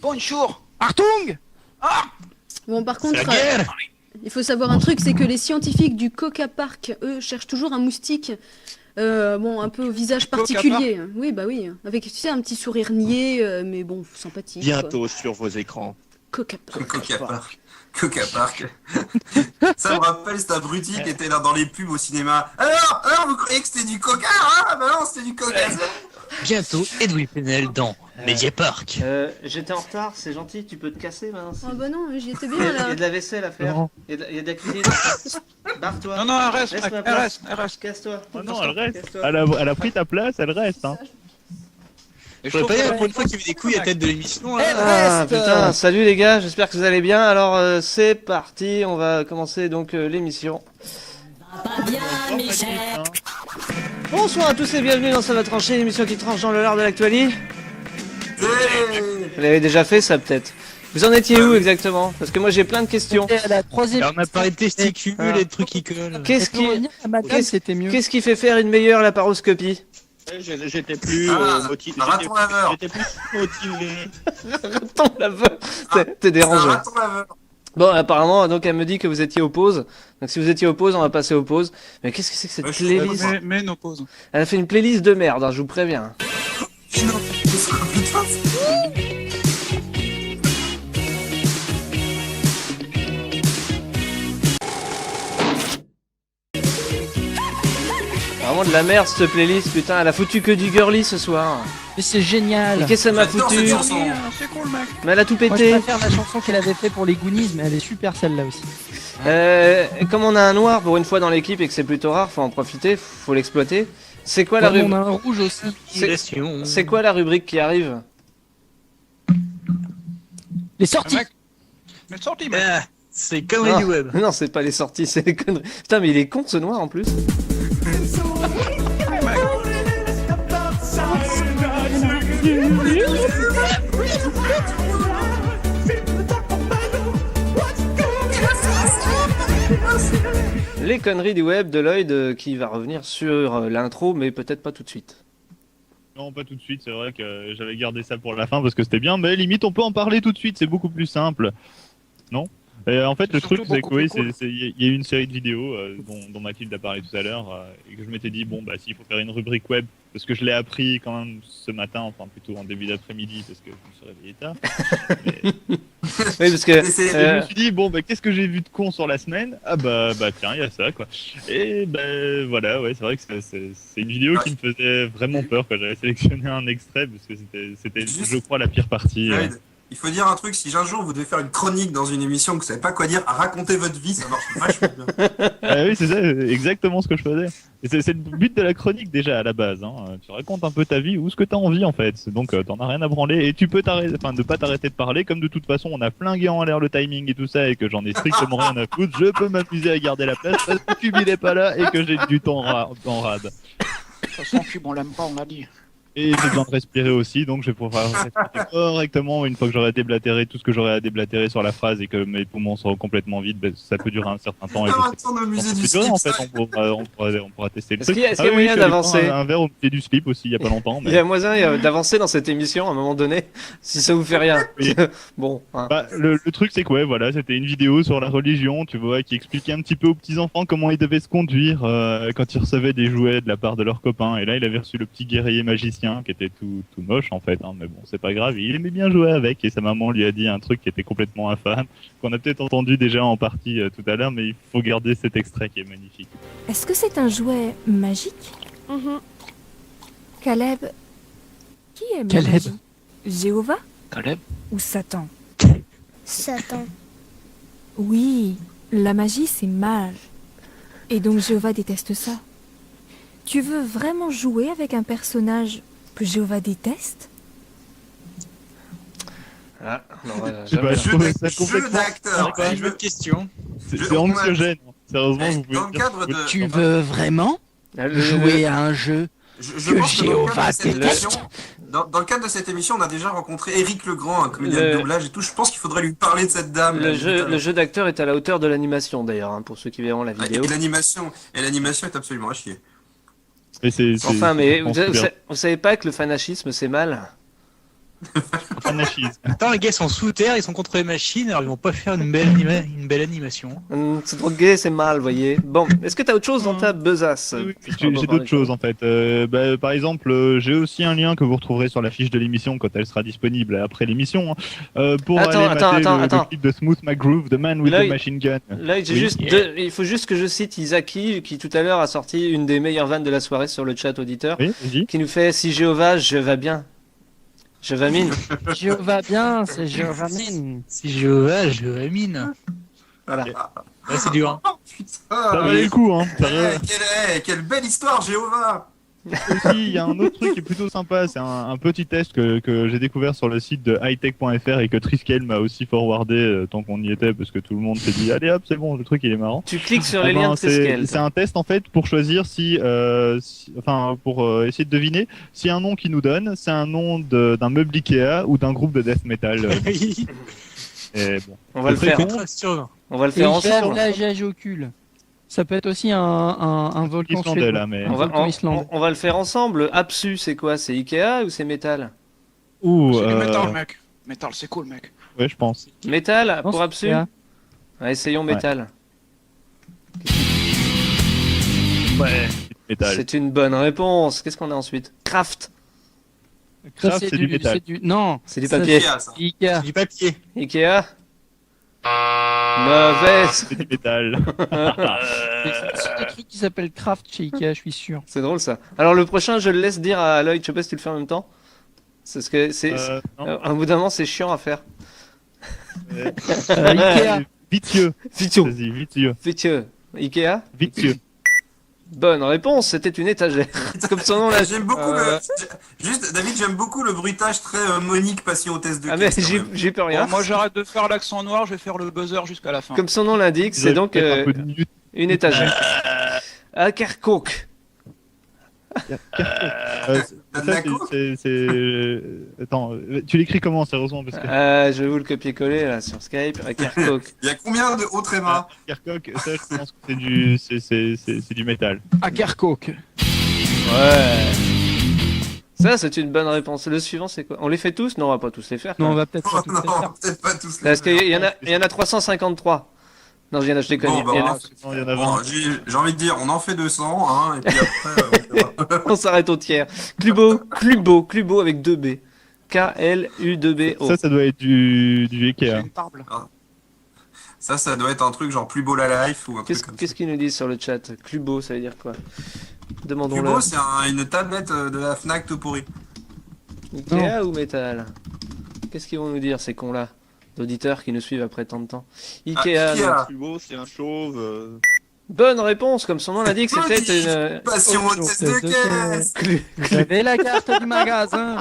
J: Bonjour.
C: Artung.
B: Bon, par
E: C'est
B: contre,
E: la guerre.
B: il faut savoir un truc, c'est que les scientifiques du Coca Park, eux, cherchent toujours un moustique, bon, un peu au visage
J: Coca
B: particulier. Oui, bah oui, avec, tu sais, un petit sourire niais, mais bon, sympathique. quoi.
G: Bientôt sur vos écrans.
B: Coca Park.
D: Coca Park. Coca Park. Ça me rappelle cet abruti qui était là dans les pubs au cinéma. Alors, vous croyez que c'était du coca, hein? Ah bah non, c'était du coca.
E: Bientôt, Edoui Penel dans Mediapark.
K: J'étais en retard, c'est gentil, tu peux te casser maintenant.
B: Ah bah non, j'y étais
K: Il
B: bien
K: y a
B: là.
K: de la vaisselle à faire.
C: Non.
K: Il y a de la cuisine à faire. Barre-toi.
J: Non, non, elle reste,
K: Laisse ma
J: elle
K: place.
J: reste, elle reste.
K: Casse-toi.
F: Oh non, elle reste.
K: Casse-toi.
F: Elle a pris ta place, elle reste. Hein.
E: Je pourrais pas dire pour une fois qu'il y avait des couilles à tête de l'émission. là.
K: Ah putain, salut les gars, j'espère que vous allez bien. Alors c'est parti, on va commencer donc l'émission.
A: Va pas bien, Michel.
K: Bonsoir à tous et bienvenue dans Ça va trancher, l'émission qui tranche dans le lard de l'actualité. Vous l'avez déjà fait ça peut-être. Vous en étiez où exactement? Parce que moi j'ai plein de questions.
C: C'était la troisième.
E: Alors, on a parlé de testicules et de trucs qui collent.
K: Qu'est-ce
C: Pour
K: qui,
C: revenir à madame,
K: qu'est-ce-
C: c'était mieux.
K: qu'est-ce qui fait faire une meilleure laparoscopie?
G: J'étais plus motivé.
D: Raton laveur.
G: J'étais plus motivé.
K: Raton laveur. T'es
D: C'est un
K: dérangé.
D: raton laveur.
K: Bon, apparemment, donc elle me dit que vous étiez aux pauses. Donc si vous étiez aux pauses, on va passer aux pauses. Mais qu'est-ce que c'est que cette
D: Ouais, je suis
K: playlist?
J: Mais nos pauses.
K: Elle a fait une playlist de merde, hein, je vous préviens.
D: Putain,
K: Vraiment de la merde cette playlist, putain. Elle a foutu que du girly ce soir.
C: Mais c'est génial.
K: Et qu'est-ce que ça m'a
D: J'adore
K: foutu?
D: cette chanson.
J: C'est cool, mec.
K: Mais elle a tout
C: Moi, je
K: pété.
C: préfère la chanson qu'elle avait fait pour les Goonies, mais elle est super celle-là aussi.
K: Comme on a un noir pour une fois dans l'équipe et que c'est plutôt rare, faut en profiter, faut l'exploiter. C'est quoi la
C: Comme on
K: rubrique?
C: a un rouge aussi.
K: C'est quoi la rubrique qui arrive?
C: Les sorties.
J: Mec. Mais sorti, mec.
E: Ah, c'est Comedy
K: Ah.
E: Web.
K: Non, c'est pas les sorties, c'est les conneries. Putain, mais il est con ce noir en plus. Les conneries du web de Lloyd qui va revenir sur l'intro, mais peut-être pas tout de suite.
F: Non, pas tout de suite, c'est vrai que j'avais gardé ça pour la fin parce que c'était bien, mais limite on peut en parler tout de suite, c'est beaucoup plus simple. Non? Et en fait, le
J: Surtout
F: truc, c'est que
J: beaucoup
F: oui,
J: plus cool.
F: il y a eu une série de vidéos dont Mathilde a parlé tout à l'heure, et que je m'étais dit, bon, bah, s'il faut faire une rubrique web, parce que je l'ai appris quand même ce matin, enfin plutôt en début d'après-midi, parce que je me suis réveillé tard.
K: Oui, parce que.
F: Et je me suis dit, bon, bah, qu'est-ce que j'ai vu de con sur la semaine? Ah, bah, tiens, il y a ça, quoi. Et, bah, voilà, ouais, c'est vrai que c'est une vidéo qui me faisait vraiment peur, quoi. J'avais sélectionné un extrait, parce que c'était
D: Juste-
F: je crois, la pire partie.
D: Lloyd, Il faut dire un truc, si un jour vous devez faire une chronique dans une émission que vous savez pas quoi dire, racontez votre vie, ça marche vachement bien.
F: Ah oui, c'est ça, exactement ce que je faisais. Et c'est le but de la chronique déjà à la base. Hein. Tu racontes un peu ta vie ou ce que t'as envie en fait. Donc t'en as rien à branler et tu peux ne pas t'arrêter de parler. Comme de toute façon on a flingué en l'air le timing et tout ça et que j'en ai strictement rien à foutre, je peux m'amuser à garder la place parce que Cube il est pas là et que j'ai du temps en rade.
L: De toute façon, Cube, on l'aime pas, on l'a dit.
F: Et j'ai besoin de respirer aussi, donc je vais pouvoir respirer correctement une fois que j'aurai déblatéré tout ce que j'aurai à déblatérer sur la phrase et que mes poumons seront complètement vides. Ben, ça peut durer un certain temps. Et en fait, on pourra tester le truc.
K: Est-ce qu'il y a moyen d'avancer
F: un verre au pied du slip aussi il y a pas longtemps. Mais...
K: Il y a moyen d'avancer dans cette émission à un moment donné, si ça vous fait rien.
F: Oui.
K: Bon. Hein.
F: Bah, le truc c'est que ouais, voilà, c'était une vidéo sur la religion, tu vois, qui expliquait un petit peu aux petits enfants comment ils devaient se conduire quand ils recevaient des jouets de la part de leurs copains. Et là, il avait reçu le petit guerrier magicien qui était tout moche en fait, hein, mais bon, c'est pas grave. Il aimait bien jouer avec et sa maman lui a dit un truc qui était complètement infâme, qu'on a peut-être entendu déjà en partie tout à l'heure, mais il faut garder cet extrait qui est magnifique.
H: Est-ce que c'est un jouet magique? Caleb, qui aime la magie? Jéhovah?
L: Caleb?
H: Ou Satan?
M: Satan.
H: Oui, la magie c'est mal. Et donc Jéhovah déteste ça. Tu veux vraiment jouer avec un personnage que Jéhovah déteste?
K: Ah, non,
D: jeu d'acteur.
E: Une autre question.
F: C'est anxiogène. Sérieusement, vous pouvez.
D: Dans le cadre de...
C: Tu veux vraiment jouer à un jeu que Jéhovah déteste?
D: Dans le cadre de cette émission, on a déjà rencontré Éric Legrand, un comédien de doublage et tout. Je pense qu'il faudrait lui parler de cette dame.
K: Le jeu d'acteur est à la hauteur de l'animation d'ailleurs, hein, pour ceux qui verront la vidéo.
D: Et l'animation est absolument à chier.
K: Enfin, mais vous savez pas que le fanachisme c'est mal?
E: Attends, les gars sont sous terre, ils sont contre les machines, alors ils vont pas faire une belle animation.
K: C'est trop gay, c'est mal, voyez. Bon, est-ce que t'as autre chose dans ta besace?
F: Oui, j'ai d'autres choses en fait. Par exemple, j'ai aussi un lien que vous retrouverez sur la fiche de l'émission quand elle sera disponible après l'émission. Pour aller mater le clip de Smooth McGroove, The Man with the Machine Gun.
K: Là, il faut juste que je cite Isaki, qui tout à l'heure a sorti une des meilleures vannes de la soirée sur le chat auditeur, qui nous fait: si Jéhovah, je vais bien. Je vais mine.
C: Jéhovah bien, c'est Jéhovah mine.
E: Si Jéhovah, je vais mine.
K: Voilà.
E: Là, c'est dur.
D: Oh, putain.
F: Ça valait le coup, hein.
D: Quelle belle histoire, Jéhovah.
F: Aussi, il y a un autre truc qui est plutôt sympa, c'est un petit test que j'ai découvert sur le site de hightech.fr et que Triskel m'a aussi forwardé tant qu'on y était parce que tout le monde s'est dit allez hop c'est bon, le truc il est marrant.
K: Tu cliques sur les liens de Triskel.
F: C'est un test en fait pour choisir pour essayer de deviner si un nom qu'il nous donne c'est un nom d'un meuble Ikea ou d'un groupe de death metal. Et bon,
K: on va le faire. On va le faire ensemble.
C: L'âge ocule. Ça peut être aussi un volcan
F: islandais là, mais
K: on va le faire ensemble. Apsu, c'est quoi? C'est Ikea ou c'est Metal?
L: C'est du Metal, mec. Metal, c'est cool, mec.
F: Ouais, je pense.
K: Metal pour Apsu. Ouais, essayons Metal.
F: Ouais, Metal.
K: C'est une bonne réponse. Qu'est-ce qu'on a ensuite? Craft.
F: Craft, c'est du métal.
C: Non,
K: c'est du papier.
C: Ikea.
E: C'est du papier.
K: Ikea. Mauvaise.
F: C'est du métal.
C: C'est un truc qui s'appelle Craft chez Ikea, je suis sûr.
K: C'est drôle ça. Alors le prochain, je le laisse dire à Lloyd. Je sais pas si tu le fais en même temps. C'est ce que c'est. Un bout d'un moment, c'est chiant à faire.
C: Ikea.
F: Vicieux.
K: Vicieux.
F: Vicieux.
K: Ikea.
F: Vicieux.
K: Bonne réponse, c'était une étagère. Comme son nom là.
D: J'aime beaucoup Juste, David, j'aime beaucoup le bruitage très Monique Passion au test de
K: mais j'y peux rien.
L: Bon, moi j'arrête de faire l'accent noir, je vais faire le buzzer jusqu'à la fin.
K: Comme son nom l'indique, c'est donc une étagère. À Kerkok.
F: Attends, tu l'écris comment sérieusement parce que...
K: je vais vous le copier-coller là sur Skype. À Kerkok.
D: Il y a combien de hauts trémas?
F: Kerkok, ça je pense que c'est du métal.
C: À Kerkok.
K: Ouais. Ça c'est une bonne réponse. Le suivant c'est quoi? On les fait tous? Non, on va pas tous les faire.
C: Non, on va peut-être
D: pas tous les faire.
K: Parce qu'il y en a 353. Non, je déconne.
D: J'ai envie de dire, on en fait 200, hein, et puis après...
K: on s'arrête au tiers. Clubo avec 2 B. K-L-U-2-B-O.
F: Ça doit être du Ikea.
D: Ça doit être un truc genre plus beau la life ou un truc comme ça.
K: Qu'est-ce qu'ils nous disent sur le chat? Clubo, ça veut dire quoi? Demandons-le.
D: Clubo, c'est une tablette de la Fnac tout pourri.
K: Ikea ou Metal? Qu'est-ce qu'ils vont nous dire, ces cons-là, d'auditeurs qui nous suivent après tant de temps? Ikea.
G: Le plus beau, c'est un chauve.
K: Bonne réponse, comme son nom l'indique, c'était une...
D: Passion au test de caisse.
C: J'avais la carte du magasin.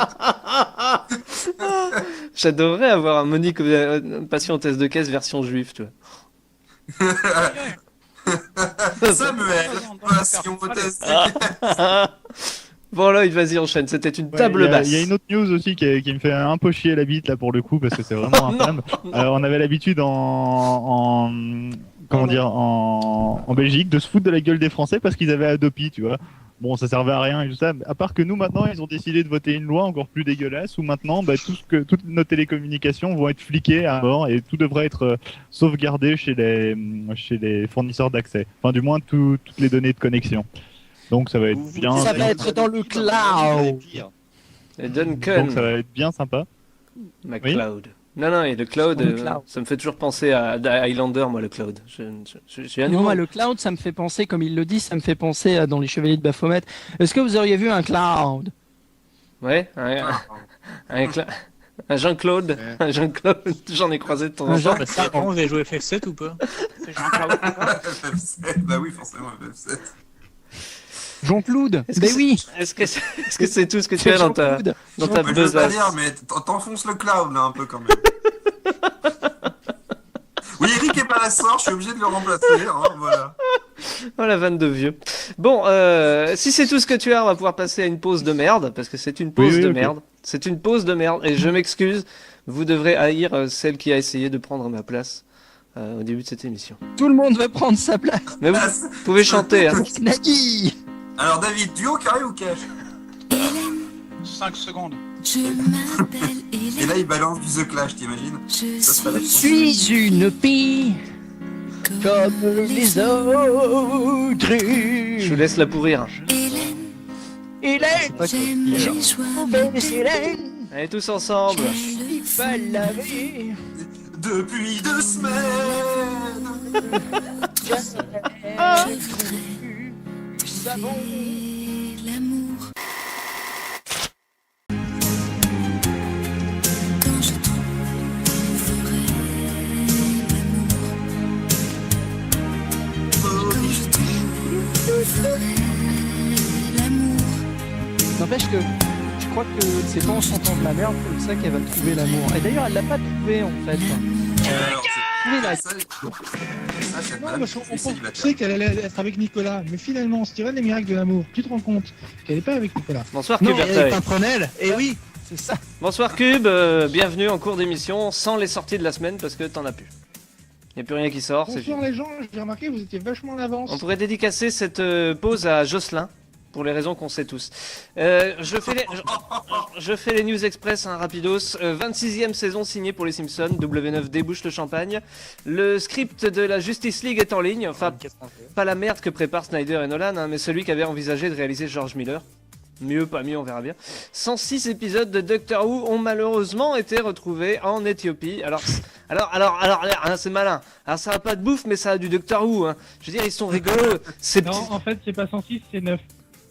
K: J'adorerais avoir un Monique Passion au test de caisse version juive, tu vois.
D: Samuel, passion au test de caisse.
K: Bon Lloyd, vas-y enchaîne, c'était une table basse.
F: Il y a une autre news aussi qui me fait un peu chier la bite là pour le coup parce que c'est vraiment infâme. On avait l'habitude en Belgique de se foutre de la gueule des Français parce qu'ils avaient Adopi, tu vois. Bon, ça servait à rien et tout ça. À part que nous maintenant, ils ont décidé de voter une loi encore plus dégueulasse où maintenant, toutes nos télécommunications vont être fliquées à mort et tout devrait être sauvegardé chez les fournisseurs d'accès. Enfin, du moins toutes les données de connexion. Donc ça va être bien.
C: Ça va être dans le cloud.
K: Et Duncan.
F: Donc ça va être bien sympa.
K: McCloud. Oui. Non, et le cloud, ça me fait toujours penser à Highlander, moi, le cloud.
C: Non, moi, le cloud, ça me fait penser, comme il le dit, ça me fait penser à dans les Chevaliers de Baphomet. Est-ce que vous auriez vu un cloud?
K: Ouais, un Jean-Claude. Un Jean-Claude, j'en ai croisé de temps en temps.
E: Vous avez joué FF7 ou pas?
D: FF7, bah oui, forcément, FF7.
C: Jean-Claude. Ben oui.
K: Est-ce que c'est tout ce que tu as dans ta besace?
D: Je veux pas dire, mais t'enfonces le cloud là un peu quand même. Oui, Eric est pas là ce soir, je suis obligé de le remplacer, hein, voilà.
K: Oh la vanne de vieux. Bon, si c'est tout ce que tu as, on va pouvoir passer à une pause de merde, parce que c'est une pause de merde. C'est une pause de merde, et je m'excuse, vous devrez haïr celle qui a essayé de prendre ma place au début de cette émission.
C: Tout le monde veut prendre sa place.
K: Mais vous pouvez chanter, hein.
C: Nagui.
D: Alors David, duo, carré ou cash?
L: 5 secondes.
M: Je m'appelle Hélène.
D: Et là il balance du The Clash, t'imagines?
C: Je suis une fille comme les autres.
K: Je vous laisse la pourrir.
C: Hélène.
K: Allez tous ensemble.
C: Il va laver.
D: Depuis 2 semaines.
M: L'amour. Quand je trouverai l'amour. Quand je trouverai l'amour.
C: N'empêche que je crois que c'est pas en chantant de la merde comme ça qu'elle va trouver l'amour. Et d'ailleurs, elle l'a pas trouvé en fait.
N: Non, parce qu'on pensait qu'elle allait être avec Nicolas, mais finalement, on se tirait des miracles de l'amour. Tu te rends compte qu'elle n'est pas avec Nicolas.
K: Bonsoir Cube.
C: Elle est un prunelle. Et oui, c'est ça.
K: Bonsoir Cube, bienvenue en cours d'émission sans les sorties de la semaine parce que t'en as plus. Il n'y a plus rien qui sort.
N: Bonsoir les gens, j'ai remarqué que vous étiez vachement en avance.
K: On pourrait dédicacer cette pause à Jocelyn. Pour les raisons qu'on sait tous. Je fais les news express, hein, rapidos. 26e saison signée pour les Simpsons. W9 débouche le champagne. Le script de la Justice League est en ligne. Enfin, pas la merde que préparent Snyder et Nolan, hein, mais celui qu'avait envisagé de réaliser George Miller. Mieux, pas mieux, on verra bien. 106 épisodes de Doctor Who ont malheureusement été retrouvés en Éthiopie. Alors, hein, c'est malin. Alors, ça a pas de bouffe, mais ça a du Doctor Who. Hein. Je veux dire, ils sont rigolos.
N: Non, en fait, c'est pas 106, c'est 9.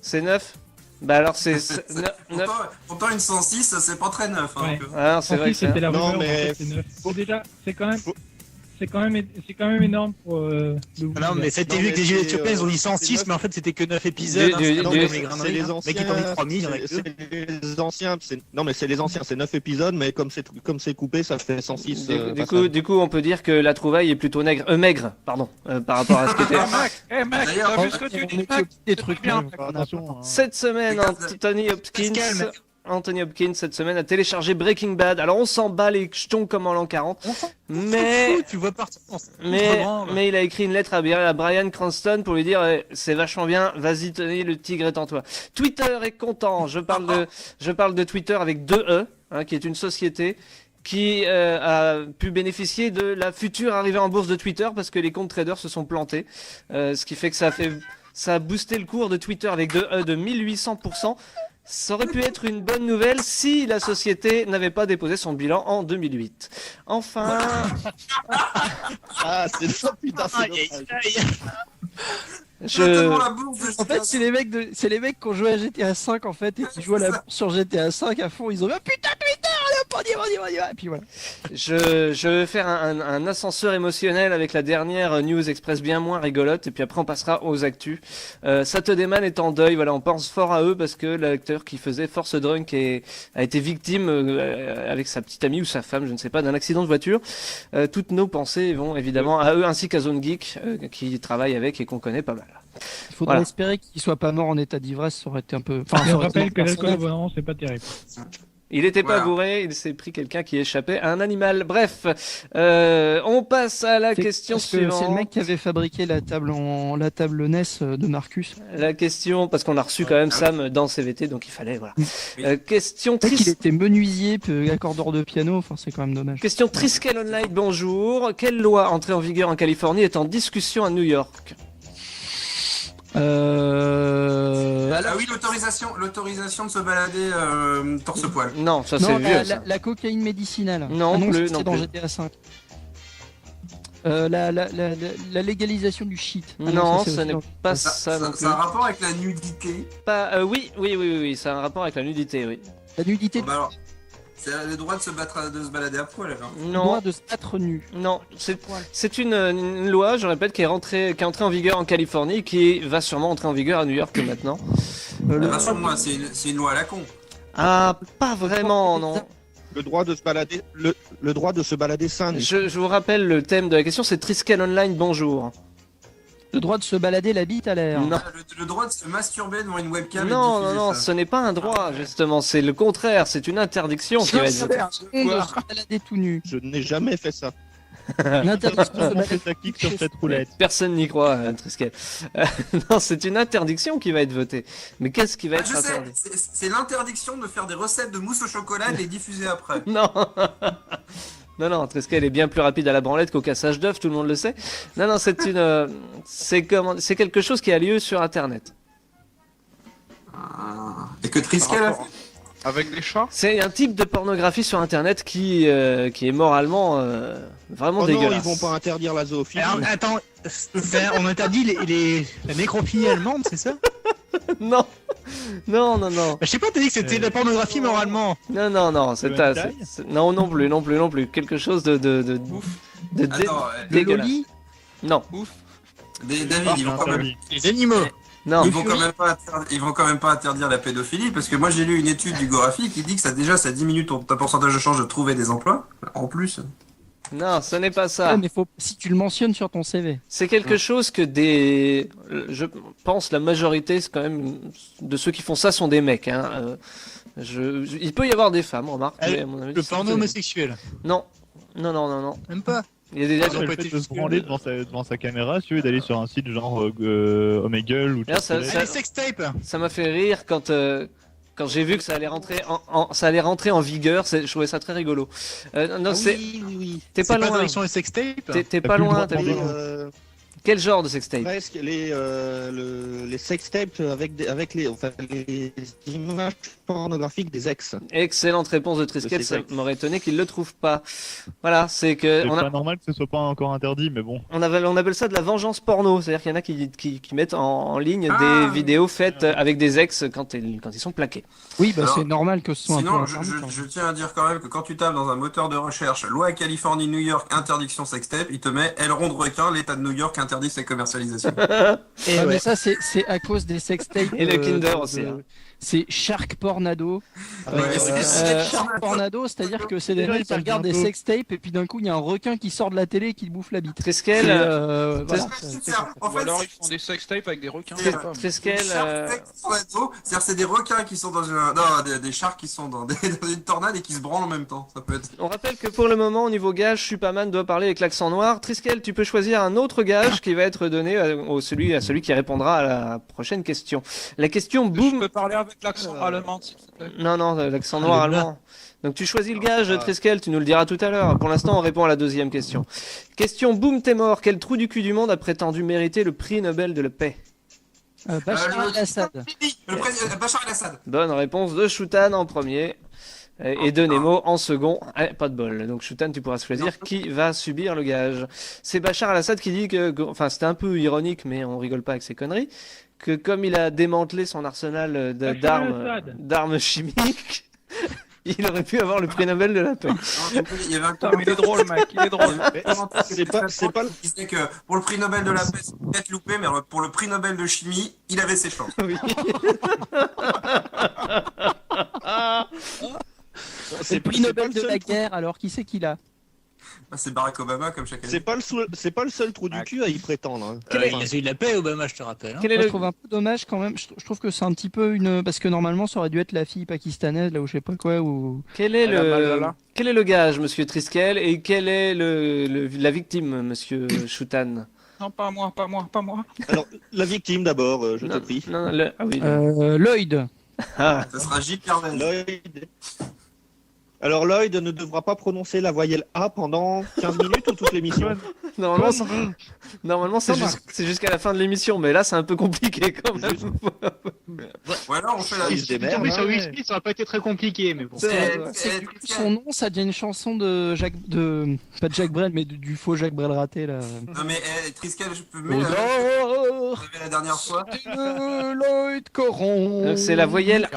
K: C'est 9? Bah alors c'est...
D: Pourtant une 106, c'est pas très neuf. Hein,
N: ouais.
K: Ah, c'est vrai que
N: c'était la rumeur, mais... en fait, c'est 9. Déjà, c'est quand même énorme pour le...
E: Non, mais c'était vu que les Gilets éthiopiens, ils ont dit 106, mais en fait c'était que 9 épisodes.
G: C'est les anciens.
E: Mais qui t'ont dit 3000, il y en a que
G: c'est les anciens. Non, mais c'est les anciens, c'est 9 épisodes, mais comme c'est coupé, ça fait 106.
K: Du coup, on peut dire que la trouvaille est plutôt maigre, pardon, par rapport à ce qui était...
L: D'ailleurs, vu ce que tu dis,
C: des trucs bien.
K: Cette semaine, Anthony Hopkins, cette semaine, a téléchargé Breaking Bad. Alors, on s'en bat les jetons comme en l'an 40. Mais...
E: tu vois partir.
K: Mais il a écrit une lettre à Bryan Cranston pour lui dire c'est vachement bien, vas-y Tony, le tigre est en toi. Twitter est content. Je parle de Twitter avec 2 E, hein, qui est une société qui a pu bénéficier de la future arrivée en bourse de Twitter parce que les comptes traders se sont plantés. Ce qui fait que ça a boosté le cours de Twitter avec 2 E de 1800%. Ça aurait pu être une bonne nouvelle si la société n'avait pas déposé son bilan en 2008. Enfin...
G: Ah, c'est ça, putain, c'est
D: Tellement la bourse de
C: En fait, c'est les mecs qui ont joué à GTA 5 en fait et qui jouent à la bourse sur GTA 5 à fond. Ils ont dit ah, putain Twitter, allez, on y va. Et puis voilà.
K: Je vais faire un ascenseur émotionnel avec la dernière news express bien moins rigolote et puis après on passera aux actus. Saturday Man est en deuil, voilà, on pense fort à eux parce que l'acteur qui faisait Force Drunk a été victime avec sa petite amie ou sa femme, je ne sais pas, d'un accident de voiture. Toutes nos pensées vont évidemment à eux ainsi qu'à Zone Geek qui travaille avec et qu'on connaît pas mal.
C: Il faudrait espérer qu'il soit pas mort en état d'ivresse, ça aurait été un peu.
N: Je rappelle que l'alcool au volant, c'est pas terrible.
K: Il était pas bourré, il s'est pris quelqu'un qui échappait à un animal. Bref, on passe à la question suivante.
C: C'est le mec qui avait fabriqué la table NES de Marcus.
K: La question, parce qu'on a reçu quand même Sam dans CVT, donc il fallait, voilà. Question
C: triste. Il
K: triste.
C: était menuisier, puis accordeur de piano, enfin c'est quand même dommage.
K: Question Triskel Online, bonjour. Quelle loi entrée en vigueur en Californie est en discussion à New York?
D: Ah oui, l'autorisation de se balader torse-poil.
K: Non, ça c'est vieux.
C: La cocaïne médicinale.
K: Non plus, non
C: dans
K: plus.
C: GTA 5. La légalisation du shit.
K: Non, ce n'est pas ça non plus.
D: Ça a un rapport avec la nudité.
K: Oui, ça a un rapport avec la nudité, oui.
C: La nudité.
D: Bon, bah alors, c'est le droit de se balader à poil alors.
C: Le droit de se battre nu.
K: Non, c'est une loi, je répète, qui est entrée en vigueur en Californie, qui va sûrement entrer en vigueur à New York maintenant.
D: Rassure-moi, c'est une loi à la con.
K: Ah, pas vraiment, non.
G: Le droit de se balader, le droit de se balader sain.
K: Je vous rappelle le thème de la question, c'est Triskel Online, bonjour.
C: Le droit de se balader la bite à l'air.
K: Non.
D: Le droit de se masturber devant une webcam.
K: Non, ce n'est pas un droit, justement, c'est le contraire, c'est une interdiction qui va être votée.
C: Balader tout nu.
G: Je n'ai jamais fait ça.
F: Sur cette roulette.
K: Personne n'y croit, Triskel. Non, c'est une interdiction qui va être votée. Mais qu'est-ce qui va être interdit?
D: C'est l'interdiction de faire des recettes de mousse au chocolat et de les diffuser après.
K: Non. Non, Triskel est bien plus rapide à la branlette qu'au cassage d'œufs, tout le monde le sait. Non, c'est quelque chose qui a lieu sur Internet.
D: Et que Triskel a fait.
J: Avec des chats?
K: C'est un type de pornographie sur Internet qui est moralement vraiment dégueulasse.
G: Non, ils vont pas interdire la zoophilie.
N: Alors, attends, on interdit la nécrophilie allemande, c'est ça?
K: Non.
N: Je sais pas, t'as dit que c'était de la pornographie moralement.
K: Non, non plus. Quelque chose de dégueulasse. Non.
D: Ouf. David, ils vont quand même.
N: Les animaux.
K: Non.
D: Ils vont quand même pas interdire la pédophilie parce que moi j'ai lu une étude du Gorafi qui dit que ça diminue ton pourcentage de chance de trouver des emplois en plus.
K: Non, ce n'est pas ça.
C: Ouais, mais si tu le mentionnes sur ton CV.
K: C'est quelque chose que je pense la majorité, c'est quand même de ceux qui font ça sont des mecs. Hein. Il peut y avoir des femmes, remarque. Mais à mon avis,
N: Le porno homosexuel.
K: Non.
N: Même pas.
K: Il y a des
F: Le fait de se branler devant sa caméra, si tu veux, d'aller sur un site genre Omegle ou
K: Là, ça m'a fait rire quand j'ai vu que ça allait rentrer en vigueur, je trouvais ça très rigolo.
N: Oui.
K: T'es pas loin.
N: Pas direction les sextapes.
K: T'es pas loin. Quel genre de sextape?
G: Presque les sextapes avec les images pornographiques des ex.
K: Excellente réponse de Triskel, ça m'aurait étonné qu'il le trouve pas. Voilà, c'est que...
F: C'est pas normal que ce soit pas encore interdit, mais bon.
K: On appelle ça de la vengeance porno, c'est-à-dire qu'il y en a qui mettent en ligne des vidéos faites avec des ex quand ils sont plaqués.
C: Oui, c'est normal que ce soit
D: sinon,
C: un peu...
D: je tiens à dire quand même que quand tu tapes dans un moteur de recherche loi Californie, New York, interdiction sextape, il te met aileron de requin, l'État de New York interdit ses commercialisations.
C: Mais ça, c'est à cause des sextapes.
K: Et le Kinder aussi.
C: C'est Shark Pornado. Shark Pornado, c'est-à-dire que c'est des mecs qui regardent des sextapes et puis d'un coup il y a un requin qui sort de la télé et qui te bouffe la bite.
K: Triskel.
J: Ou alors ils font des sextapes avec des requins.
K: Triskel.
D: C'est-à-dire c'est des requins qui sont dans des sharks qui sont dans une tornade et qui se branlent en même temps. Ça peut être.
K: On rappelle que pour le moment au niveau gage, Superman doit parler avec l'accent noir. Triskel, tu peux choisir un autre gage qui va être donné à celui qui répondra à la prochaine question. La question boum.
J: Je peux parler avec l'accent allemand, s'il te plaît.
K: Non, l'accent noir allemand. Donc tu choisis le gage, Triskel, tu nous le diras tout à l'heure. Pour l'instant, on répond à la deuxième question. Question boum, t'es mort. Quel trou du cul du monde a prétendu mériter le prix Nobel de la paix?
C: Bachar el-Assad.
D: Bachar el-Assad.
K: Bonne réponse de Shoutan en premier. Et de Nemo en second. Pas de bol. Donc Shutan, tu pourras choisir qui va subir le gage. C'est Bachar al-Assad qui dit enfin c'était un peu ironique, mais on rigole pas avec ces conneries, que comme il a démantelé son arsenal d'armes chimiques, il aurait pu avoir le prix Nobel de la paix.
D: Il y avait un
L: mais il est drôle, mec, il est drôle.
D: C'est pas qui disait que pour le prix Nobel de la paix, c'est peut-être loupé, mais pour le prix Nobel de chimie, il avait ses chances.
K: Oui.
C: C'est le prix Nobel de la guerre, alors qui c'est qui l'a?
D: C'est Barack Obama, comme chaque année.
G: C'est pas le seul trou du cul à y prétendre. Hein.
E: Il a eu de la paix, Obama, je te rappelle. Hein.
C: Moi, je trouve un peu dommage quand même. Je trouve que c'est un petit peu une. Parce que normalement, ça aurait dû être la fille pakistanaise, là, ou je sais pas quoi. Ou...
K: Quel est le gage, monsieur Triskel, et quelle est la victime, monsieur Shutan?
L: Non, pas moi, pas moi, pas moi.
G: Alors, la victime d'abord, je te prie.
C: Lloyd.
D: Ça sera J. Carvel.
G: Lloyd. Alors Lloyd ne devra pas prononcer la voyelle A pendant 15 minutes ou toute l'émission.
K: Normalement c'est jusqu'à la fin de l'émission, mais là c'est un peu compliqué quand même.
D: Voilà, on fait la liste des mères.
N: Oui, sur Will Smith, ça aurait pas été très compliqué, mais bon.
C: Son nom, ça devient une chanson de Jacques, pas de Jacques Brel, mais du faux Jacques Brel raté là.
D: Non mais Triskel, je peux mettre la dernière fois.
C: Lloyd Coron.
K: C'est la voyelle.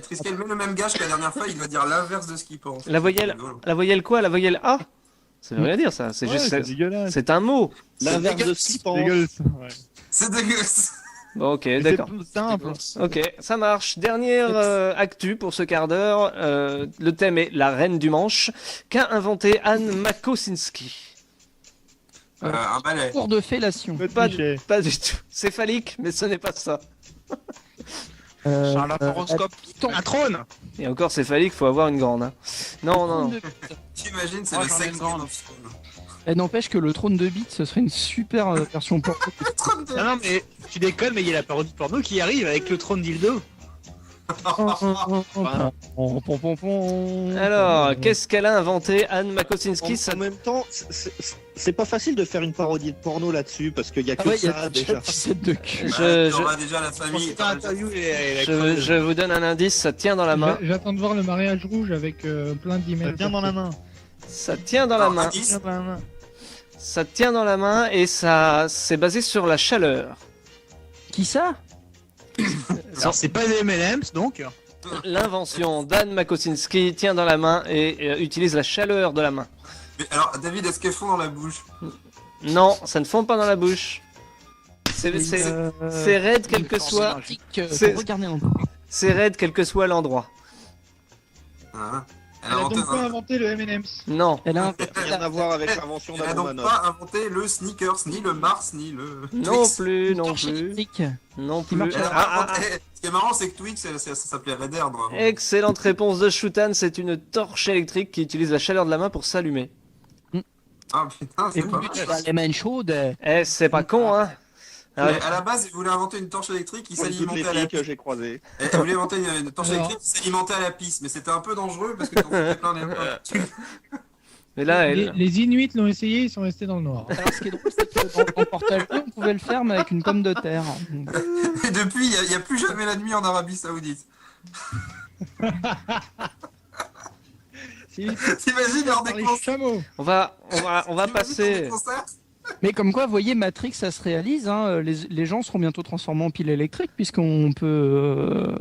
D: Triskel met le même gage que la dernière fois, il va dire l'inverse de ce qu'il pense.
K: La voyelle quoi? La voyelle A? Ça veut rien dire ça, c'est juste c'est un mot.
G: L'inverse de ce qu'il pense.
D: C'est dégueulasse.
K: Bon, ok, d'accord.
C: Simple.
K: Ok, ça marche. Dernière actu pour ce quart d'heure. Le thème est la reine du manche. Qu'a inventé Anne Makosinski?
D: Un balai.
C: Cours de fellation.
K: Pas du tout. C'est phallique, mais ce n'est pas ça.
L: C'est un laparoscope. Un trône.
K: Et encore, c'est phallique, faut avoir une grande. Hein. Non.
D: T'imagines, c'est le sexe grande.
C: Et n'empêche que le trône de bite, ce serait une super version porno.
E: Non, mais tu déconnes, mais il y a la parodie de porno qui arrive avec le trône dildo.
K: Alors, qu'est-ce qu'elle a inventé, Anne Makosinski?
G: En même temps, c'est pas facile de faire une parodie de porno là-dessus parce qu'il y a que ça déjà.
K: Je vous donne un indice, ça tient dans la main.
N: J'attends de voir le mariage rouge avec plein d'emails.
F: Ça tient dans la main.
K: Ça tient dans la main. Ça tient dans la main et ça c'est basé sur la chaleur.
C: Qui ça?
E: Alors c'est pas des M&M's donc.
K: L'invention d'Anne Makosinski tient dans la main et utilise la chaleur de la main.
D: Mais alors David, est-ce qu'elles font dans la bouche?
K: Non, ça ne fond pas dans la bouche. C'est raide quel que soit. C'est raide quel que soit l'endroit.
N: Elle a donc pas inventé le M&M's.
K: Non.
G: Elle a rien à voir avec l'invention
D: Elle a donc pas inventé le sneakers, ni le Mars, ni le
K: Twix. Non plus.
D: Ce qui est marrant, c'est que Twix, ça s'appelait Red Air.
K: Excellente réponse de Shutan, c'est une torche électrique qui utilise la chaleur de la main pour s'allumer.
D: Ah putain, c'est pas mal.
C: Les mains chaudes.
K: C'est pas con, hein.
D: À la base, il voulait inventer une torche électrique qui s'alimentait à la piste.
G: que j'ai croisé.
D: Il voulait inventer une torche électrique qui s'alimentait à la piste, mais c'était un peu dangereux parce que t'en faisais plein les mains.
K: Mais là,
N: les Inuits l'ont essayé, ils sont restés dans le noir.
C: Alors ce qui est drôle, c'est que dans Portal 2, on pouvait le faire mais avec une pomme de terre.
D: Et depuis, il n'y a plus jamais la nuit en Arabie Saoudite. T'imagines lors des concerts.
K: On va passer.
C: Mais comme quoi, vous voyez, Matrix, ça se réalise. Hein, les gens seront bientôt transformés en piles électriques puisqu'on peut.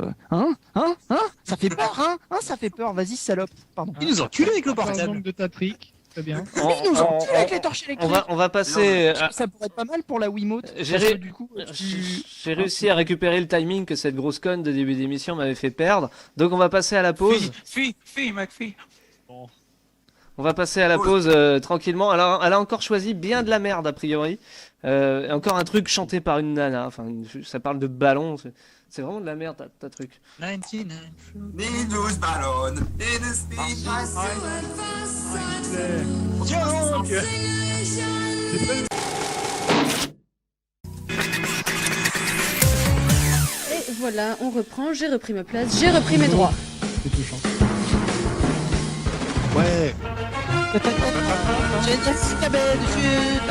C: Ça fait peur, hein, ça fait peur. Vas-y, salope. Pardon.
E: Ils nous ont tués avec le portable.
N: Donc de ta trick. Très bien.
C: Ils nous ont tués avec les torches électriques.
K: On va passer.
C: Ça pourrait être pas mal pour la Wiimote.
K: J'ai réussi à récupérer le timing que cette grosse conne de début d'émission m'avait fait perdre. Donc on va passer à la pause.
L: McPhee.
K: On va passer à la pause tranquillement. Alors, elle a encore choisi bien de la merde a priori. Encore un truc chanté par une nana. Enfin, ça parle de ballon. C'est vraiment de la merde ta truc.
D: 99 ballons et de speed.
E: Tiens donc.
B: Et voilà, on reprend. J'ai repris ma place. J'ai repris mes droits.
C: C'est touchant.
G: Ouais.
C: J'ai Jessica Belle du Sud.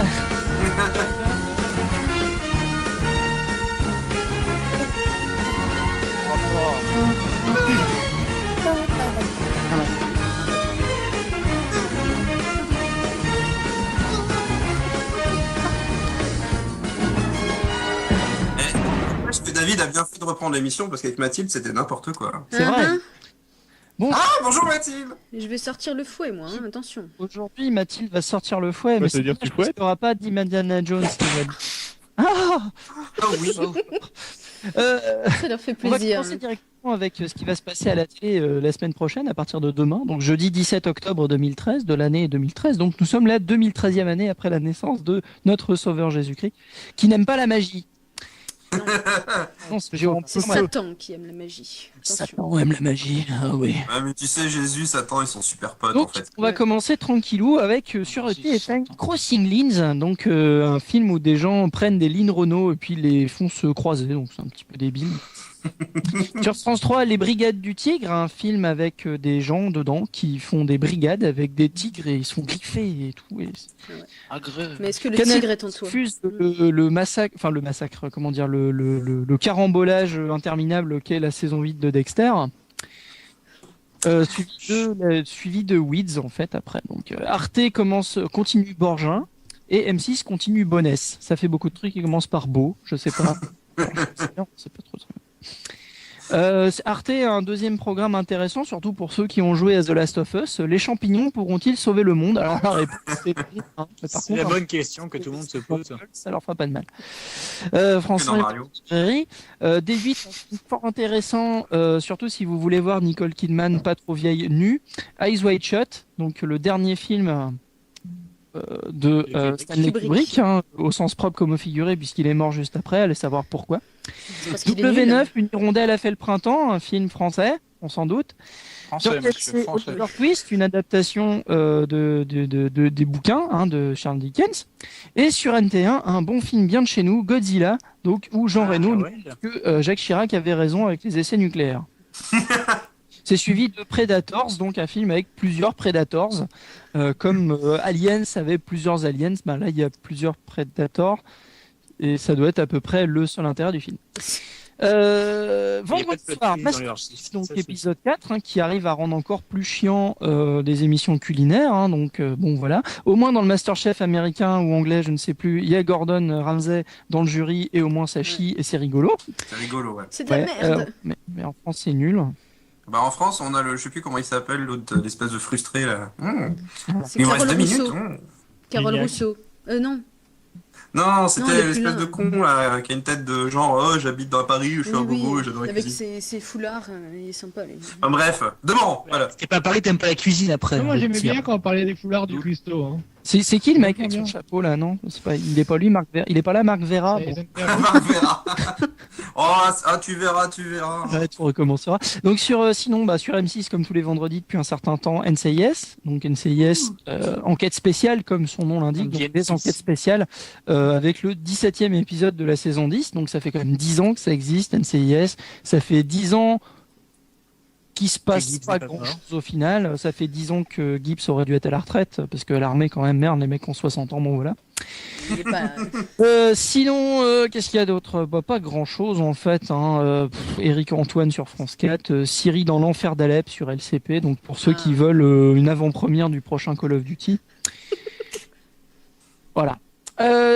D: de reprendre l'émission parce qu'avec Mathilde, c'était n'importe quoi.
C: C'est vrai. Bon.
D: Ah, bonjour Mathilde.
B: Je vais sortir le fouet, moi, hein, attention.
C: Aujourd'hui, Mathilde va sortir le fouet, mais
F: ça veut dire que tu
C: il n'y aura pas d'Indiana Jones. Ah
D: oui.
B: Ça leur fait
C: On va
B: plaisir.
C: commencer directement avec ce qui va se passer à la télé la semaine prochaine, à partir de demain, donc jeudi 17 octobre 2013, de l'année 2013. Donc nous sommes la 2013e année après la naissance de notre Sauveur Jésus-Christ, qui n'aime pas la magie. Non,
B: C'est Satan qui aime la magie. Attention.
C: Satan aime la magie, ah oui.
D: Ah, mais tu sais, Jésus, Satan, ils sont super potes
C: Donc,
D: en fait.
C: on va commencer tranquillou avec sur TF1 Crossing Lines, donc un film où des gens prennent des lignes Renault et puis les font se croiser, donc c'est un petit peu débile. Sur France 3, Les Brigades du Tigre, un film avec des gens dedans qui font des brigades avec des tigres et ils sont griffés et tout. Et...
B: Mais est-ce que le
C: Canal
B: tigre est en toi?
C: diffuse le massacre, comment dire, le carambolage interminable qu'est la saison 8 de Dexter. Suivi de Weeds en fait après. Donc Arte continue Borgin et M6 continue Bonnesse. Ça fait beaucoup de trucs qui commencent par Beau, je sais pas. C'est pas trop. Arte a un deuxième programme intéressant, surtout pour ceux qui ont joué à The Last of Us. Les champignons pourront-ils sauver le monde? Alors la réponse est oui, hein.
E: C'est la bonne question que tout le monde se pose.
C: Ça leur fera pas de mal. François D8, un film fort intéressant, surtout si vous voulez voir Nicole Kidman pas trop vieille nue. Eyes Wide Shut, donc le dernier film de Stanley Kubrick, hein, au sens propre comme au figuré, puisqu'il est mort juste après, allez savoir pourquoi. W9, Une hirondelle a fait le printemps, un film français, on s'en doute.
L: Français, monsieur, français.
C: Oliver Twist, une adaptation des bouquins hein, de Charles Dickens. Et sur NT1, un bon film bien de chez nous, Godzilla, donc, où Jean Reno nous dit que Jacques Chirac avait raison avec les essais nucléaires. C'est suivi de Predators, donc un film avec plusieurs Predators. Comme Aliens avait plusieurs Aliens, ben là il y a plusieurs Predators. Et ça doit être à peu près le seul intérêt du film. Vendredi soir, Masterchef, donc épisode 4, hein, qui arrive à rendre encore plus chiant des émissions culinaires. Hein, donc bon voilà. Au moins dans le Masterchef américain ou anglais, je ne sais plus, il y a Gordon Ramsay dans le jury et au moins ça chie et c'est rigolo.
D: C'est rigolo, ouais.
B: C'est de la merde.
C: Mais en France c'est nul.
D: Bah en France, on a je sais plus comment il s'appelle, l'autre, l'espèce de frustré là.
B: C'est
D: Il me reste
B: Carole
D: 2 minutes.
B: Rousseau. Carole Rousseau. Non.
D: Non, c'était l'espèce de con là, qui a une tête de genre, oh, j'habite dans Paris, je suis un bobo, j'adore la
B: avec
D: cuisine.
B: ses foulards, il est sympa. Lui.
D: Enfin, bref, demain, voilà.
E: T'es pas à Paris, t'aimes pas la cuisine après.
N: Moi j'aimais bien quand on parlait des foulards du cuistot. Hein.
C: C'est qui le mec avec son chapeau là, non? Il est pas lui, Marc Vera. Il est pas là, Marc Vera. Bon.
D: Marc Vera. Tu verras.
C: Ouais, tu recommenceras. Donc sinon, sur M6 comme tous les vendredis depuis un certain temps, NCIS. Donc NCIS, enquête spéciale comme son nom l'indique, donc des enquêtes spéciales avec le 17e épisode de la saison 10. Donc ça fait quand même 10 ans que ça existe, NCIS. Ça fait 10 ans qui se passe pas grand chose au final. Ça fait 10 ans que Gibbs aurait dû être à la retraite parce que l'armée quand même, merde, les mecs ont 60 ans, bon voilà.
B: Il est pas...
C: Sinon, qu'est-ce qu'il y a d'autre? Pas grand chose en fait. Hein. Éric Antoine sur France 4, Syrie dans l'enfer d'Alep sur LCP. Donc pour ceux qui veulent une avant-première du prochain Call of Duty. Voilà.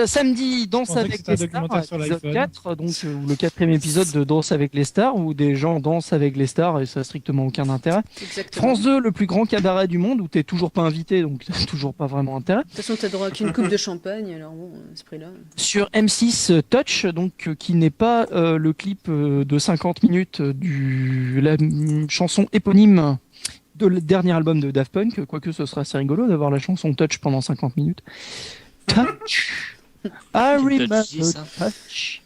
C: Samedi, Danse avec les stars, épisode 4, donc le 4e épisode de Danse avec les stars, où des gens dansent avec les stars et ça n'a strictement aucun intérêt.
B: Exactement.
C: France 2, le plus grand cabaret du monde, où t'es toujours pas invité, donc t'as toujours pas vraiment intérêt.
B: De toute façon, t'as droit qu'une coupe de champagne, alors bon, à ce prix-là.
C: Sur M6, Touch, donc qui n'est pas le clip de 50 minutes la chanson éponyme de le dernier album de Daft Punk, quoique ce serait assez rigolo d'avoir la chanson Touch pendant 50 minutes. Touch. I remember touch.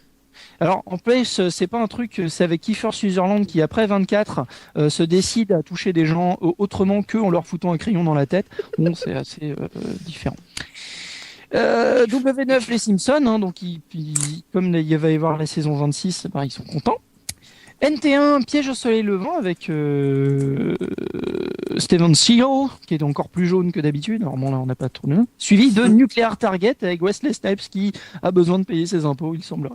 C: Alors en plus c'est pas un truc, c'est avec Kiefer Sutherland qui après 24 se décide à toucher des gens autrement que en leur foutant un crayon dans la tête. Bon, c'est assez différent. W9 les Simpsons, hein, donc comme il va y avoir la saison 26, ils sont contents. NT1 Piège au soleil levant avec Steven Seagal qui est encore plus jaune que d'habitude. Alors bon là on n'a pas tourné. Suivi de Nuclear Target avec Wesley Snipes qui a besoin de payer ses impôts, il semblerait.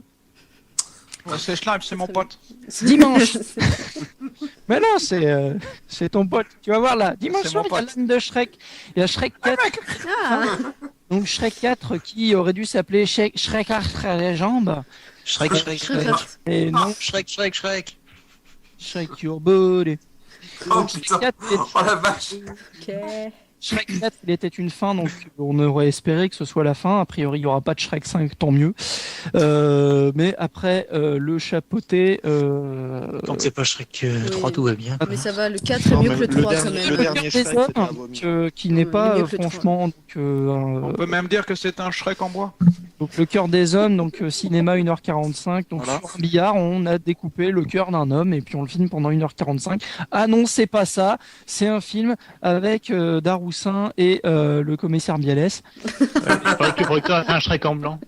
L: Wesley Snipes, c'est mon pote.
C: Dimanche. Mais non, c'est ton pote. Tu vas voir là. Dimanche soir, il y a l'âne de Shrek. Il y a Shrek 4. Donc Shrek 4 qui aurait dû s'appeler Shrek 4 les jambes.
E: Shrek.
C: Et non,
L: Shrek.
C: Shrek your body.
D: Oh putain, oh la vache.
B: Ok.
C: Shrek 4, il était une fin, donc on aurait espéré que ce soit la fin. A priori, il n'y aura pas de Shrek 5, tant mieux. Mais après, le chapeauté...
E: Tant que c'est pas Shrek 3, tout va bien.
B: Mais ça va, le 4 est mieux que le 3 quand même.
G: Le dernier Shrek, c'était un vomi.
C: Qui n'est pas,
B: mieux que le
C: franchement...
L: On peut même dire que c'est un Shrek en bois.
C: Donc le cœur des hommes, donc cinéma 1h45, donc
L: Voilà.
C: sur un billard, on a découpé le cœur d'un homme et puis on le filme pendant 1h45. Ah non, c'est pas ça, c'est un film avec Daroussin et le commissaire Bialès.
E: Tu pourrais un Shrek en blanc.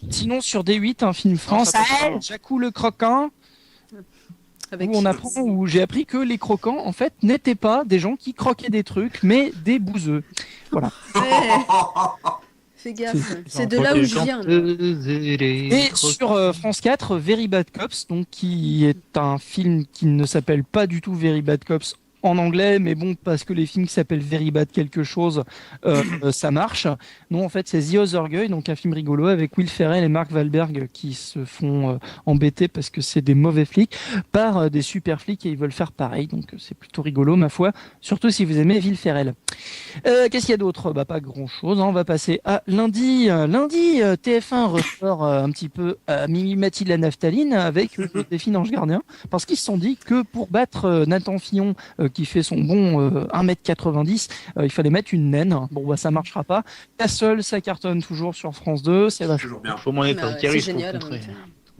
C: Sinon sur D8, un film français, Jacou le croquant,
B: Avec
C: où on apprend, où j'ai appris que les croquants en fait n'étaient pas des gens qui croquaient des trucs, mais des bouseux. Voilà.
B: Fais gaffe, c'est de là où je viens.
C: Et sur France 4, Very Bad Cops, donc qui est un film qui ne s'appelle pas du tout Very Bad Cops en anglais, mais bon, parce que les films qui s'appellent Very Bad quelque chose, ça marche. Non, en fait, c'est The Other Guy, donc un film rigolo avec Will Ferrell et Mark Wahlberg qui se font embêter parce que c'est des mauvais flics par des super flics et ils veulent faire pareil, donc c'est plutôt rigolo, ma foi, surtout si vous aimez Will Ferrell. Qu'est-ce qu'il y a d'autre? Bah, pas grand-chose, hein. On va passer à lundi. Lundi, TF1 ressort un petit peu Mimi Mathilde la naphtaline avec le défi d'Ange Gardien, parce qu'ils se sont dit que pour battre Nathan Fillon, qui fait son bon 1m90, il fallait mettre une naine. Bon, bah ça marchera pas. Castle, ça cartonne toujours sur France 2. C'est
D: Toujours bien.
E: Faut montrer
B: C'est génial. en même temps.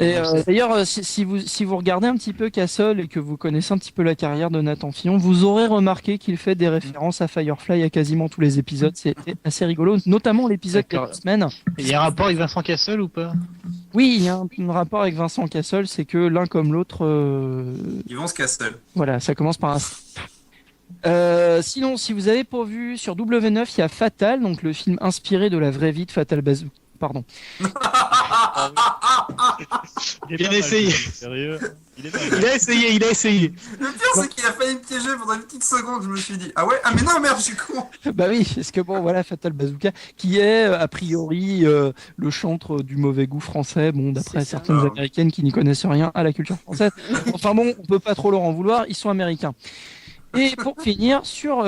C: Et d'ailleurs, si vous regardez un petit peu Castle et que vous connaissez un petit peu la carrière de Nathan Fillon, vous aurez remarqué qu'il fait des références à Firefly à quasiment tous les épisodes. C'est assez rigolo, notamment l'épisode de la semaine.
E: Il y a un rapport avec Vincent Cassel ou pas?
C: Oui, il y a un rapport avec Vincent Cassel, c'est que l'un comme l'autre...
D: Ils vont se casser.
C: Voilà, ça commence par un... sinon, si vous avez pas vu, sur W9, il y a Fatal, donc le film inspiré de la vraie vie de Fatal Bazooka. Pardon.
E: Bien essayé.
F: Sérieux.
E: Il a essayé.
D: Le pire, c'est qu'il a failli me piéger pendant une petite seconde. Je me suis dit, ah ouais, ah mais non, merde, je suis con.
C: Bah oui, parce que bon, voilà, Fatal Bazooka, qui est a priori le chantre du mauvais goût français, bon, d'après certaines américaines qui n'y connaissent rien à la culture française. Enfin bon, on peut pas trop leur en vouloir, ils sont américains. Et pour finir, sur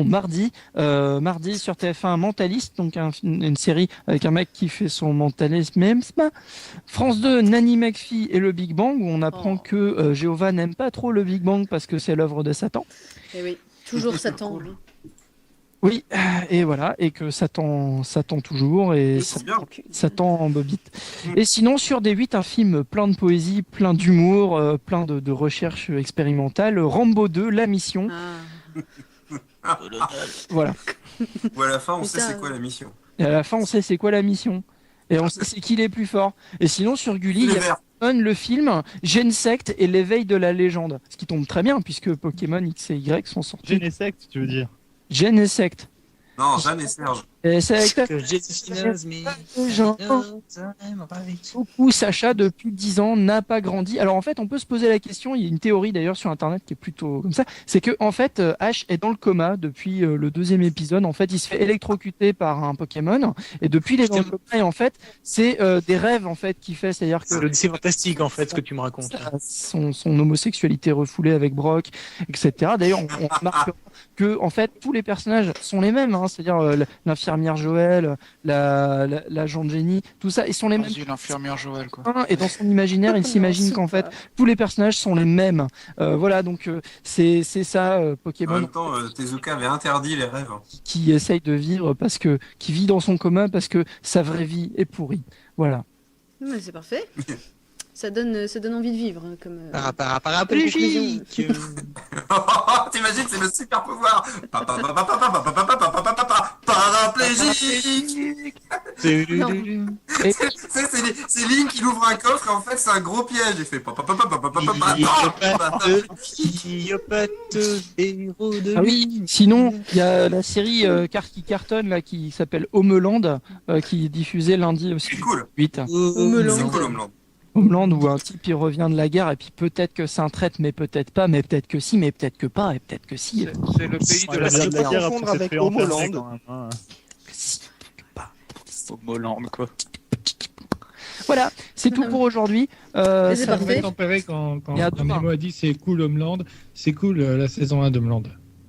C: mardi sur TF1, Mentaliste, donc une série avec un mec qui fait son mentalisme. France 2, Nanny McPhee et le Big Bang, où on apprend que Jéhovah n'aime pas trop le Big Bang parce que c'est l'œuvre de Satan.
B: Et oui, toujours Satan. Oui.
C: Oui, et voilà, et que Satan toujours, et Satan en bobite. Et sinon, sur D8, un film plein de poésie, plein d'humour, plein de recherche expérimentale, Rambo 2, La Mission. Voilà.
D: Ou à la fin, on sait c'est quoi la mission.
C: Et à la fin, on sait c'est quoi la mission. Et on sait c'est qui les plus forts. Et sinon, sur Gulli, il y a le film Genesect et l'éveil de la légende. Ce qui tombe très bien, puisque Pokémon X et Y sont sortis.
F: Genesect, tu veux dire?
C: Genesect.
D: Non, Jeanne et Serge.
C: Coucou Sacha, depuis 10 ans, n'a pas grandi. Alors en fait, on peut se poser la question, il y a une théorie d'ailleurs sur internet qui est plutôt comme ça, c'est que en fait, Ash est dans le coma depuis le 2e épisode. En fait, il se fait électrocuter par un Pokémon, et depuis il est dans le coma, et en fait, c'est des rêves en fait qu'il fait, c'est-à-dire que
E: c'est fantastique en fait ce que tu me racontes.
C: Son homosexualité refoulée avec Brock, etc. D'ailleurs, on remarque que en fait tous les personnages sont les mêmes, hein, c'est-à-dire l'infirmière Joël, l'agent Jenny, tout ça, ils sont les mêmes.
L: L'infirmière Joël, quoi.
C: Et dans son imaginaire, il s'imagine qu'en fait tous les personnages sont les mêmes. Voilà, donc c'est ça Pokémon.
D: En même temps, Tezuka avait interdit les rêves.
C: Qui essaye de vivre qui vit dans son coma parce que sa vraie vie est pourrie. Voilà.
B: Mais c'est parfait. Ça donne envie de vivre, hein, comme.
E: Paraplégique.
D: T'imagines, c'est le super pouvoir. Paraplégique. C'est Link qui ouvre un coffre et en fait c'est un gros piège. Il fait
C: Ah oui, sinon il y a la série qui cartonne là qui s'appelle Homeland qui est diffusée lundi aussi.
D: C'est cool.
C: 8.
D: C'est cool Homeland.
C: Homeland où un type il revient de la guerre et puis peut-être que c'est un traître, mais peut-être pas, mais peut-être que si, mais peut-être que pas, et peut-être que si.
L: C'est le pays de la
G: Je vais confondre avec Homeland.
J: Homeland, quoi.
C: Voilà, c'est tout pour aujourd'hui.
B: C'est
N: Ça
B: parfait.
N: m'a tempéré quand
C: Et à demain.
N: Nemo a dit c'est cool Homeland, c'est cool la saison 1 d'Homeland.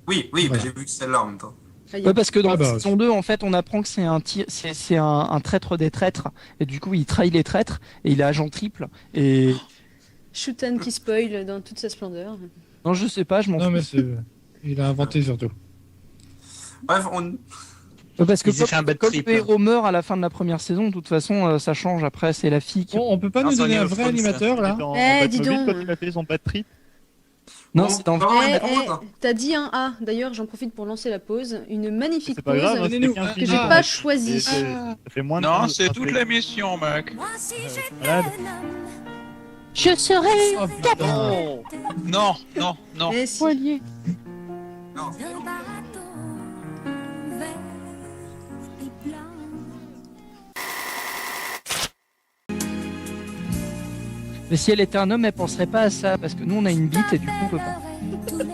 D: Oui,
N: Voilà.
D: j'ai vu que celle-là en même temps.
C: Ouais, parce que dans
N: Ah bah,
C: la saison 2, en fait, on apprend que c'est un traître des traîtres, et du coup, il trahit les traîtres, et il est agent triple, et...
B: Shutan qui spoil dans toute sa splendeur.
C: Non, je sais pas, je m'en
N: Non
C: fous.
N: mais il a inventé surtout.
D: Bref,
C: Parce que
E: Ils ont fait un bad
C: comme
E: trip.
C: le héros meurt à la fin de la première saison, de toute façon, ça change après, c'est la fille qui...
N: Bon, on peut pas
E: Non,
N: nous
E: c'est
N: donner
E: un
N: un
E: Game of
N: vrai
E: Thrones, ça.
N: animateur là
F: En
B: dis
F: Batmobile,
B: donc.
F: quand il a fait son bad trip.
C: Non,
D: Bon,
C: c'est dans...
D: non, mais par contre,
B: T'as dit un A, d'ailleurs j'en profite pour lancer la pause. Une magnifique
F: C'est pas
B: pause
F: grave, hein,
N: Donnez-nous.
F: c'était 15
B: que j'ai
F: minutes.
B: pas choisie.
F: Ça fait moins de
L: Non,
F: 15,
L: c'est
F: ça
L: toute
F: fait-
L: l'émission, mec.
M: Moi si j'étais
F: Malade.
M: un homme,
H: Je serai
N: Oh putain.
L: Non, non, non.
B: Mais si.
C: poilier.
D: non,
M: d'un bateau vert et blanc.
C: Mais si elle était un homme, elle penserait pas à ça, parce que nous, on a une bite, et du coup, on peut pas.
M: Tous les jours.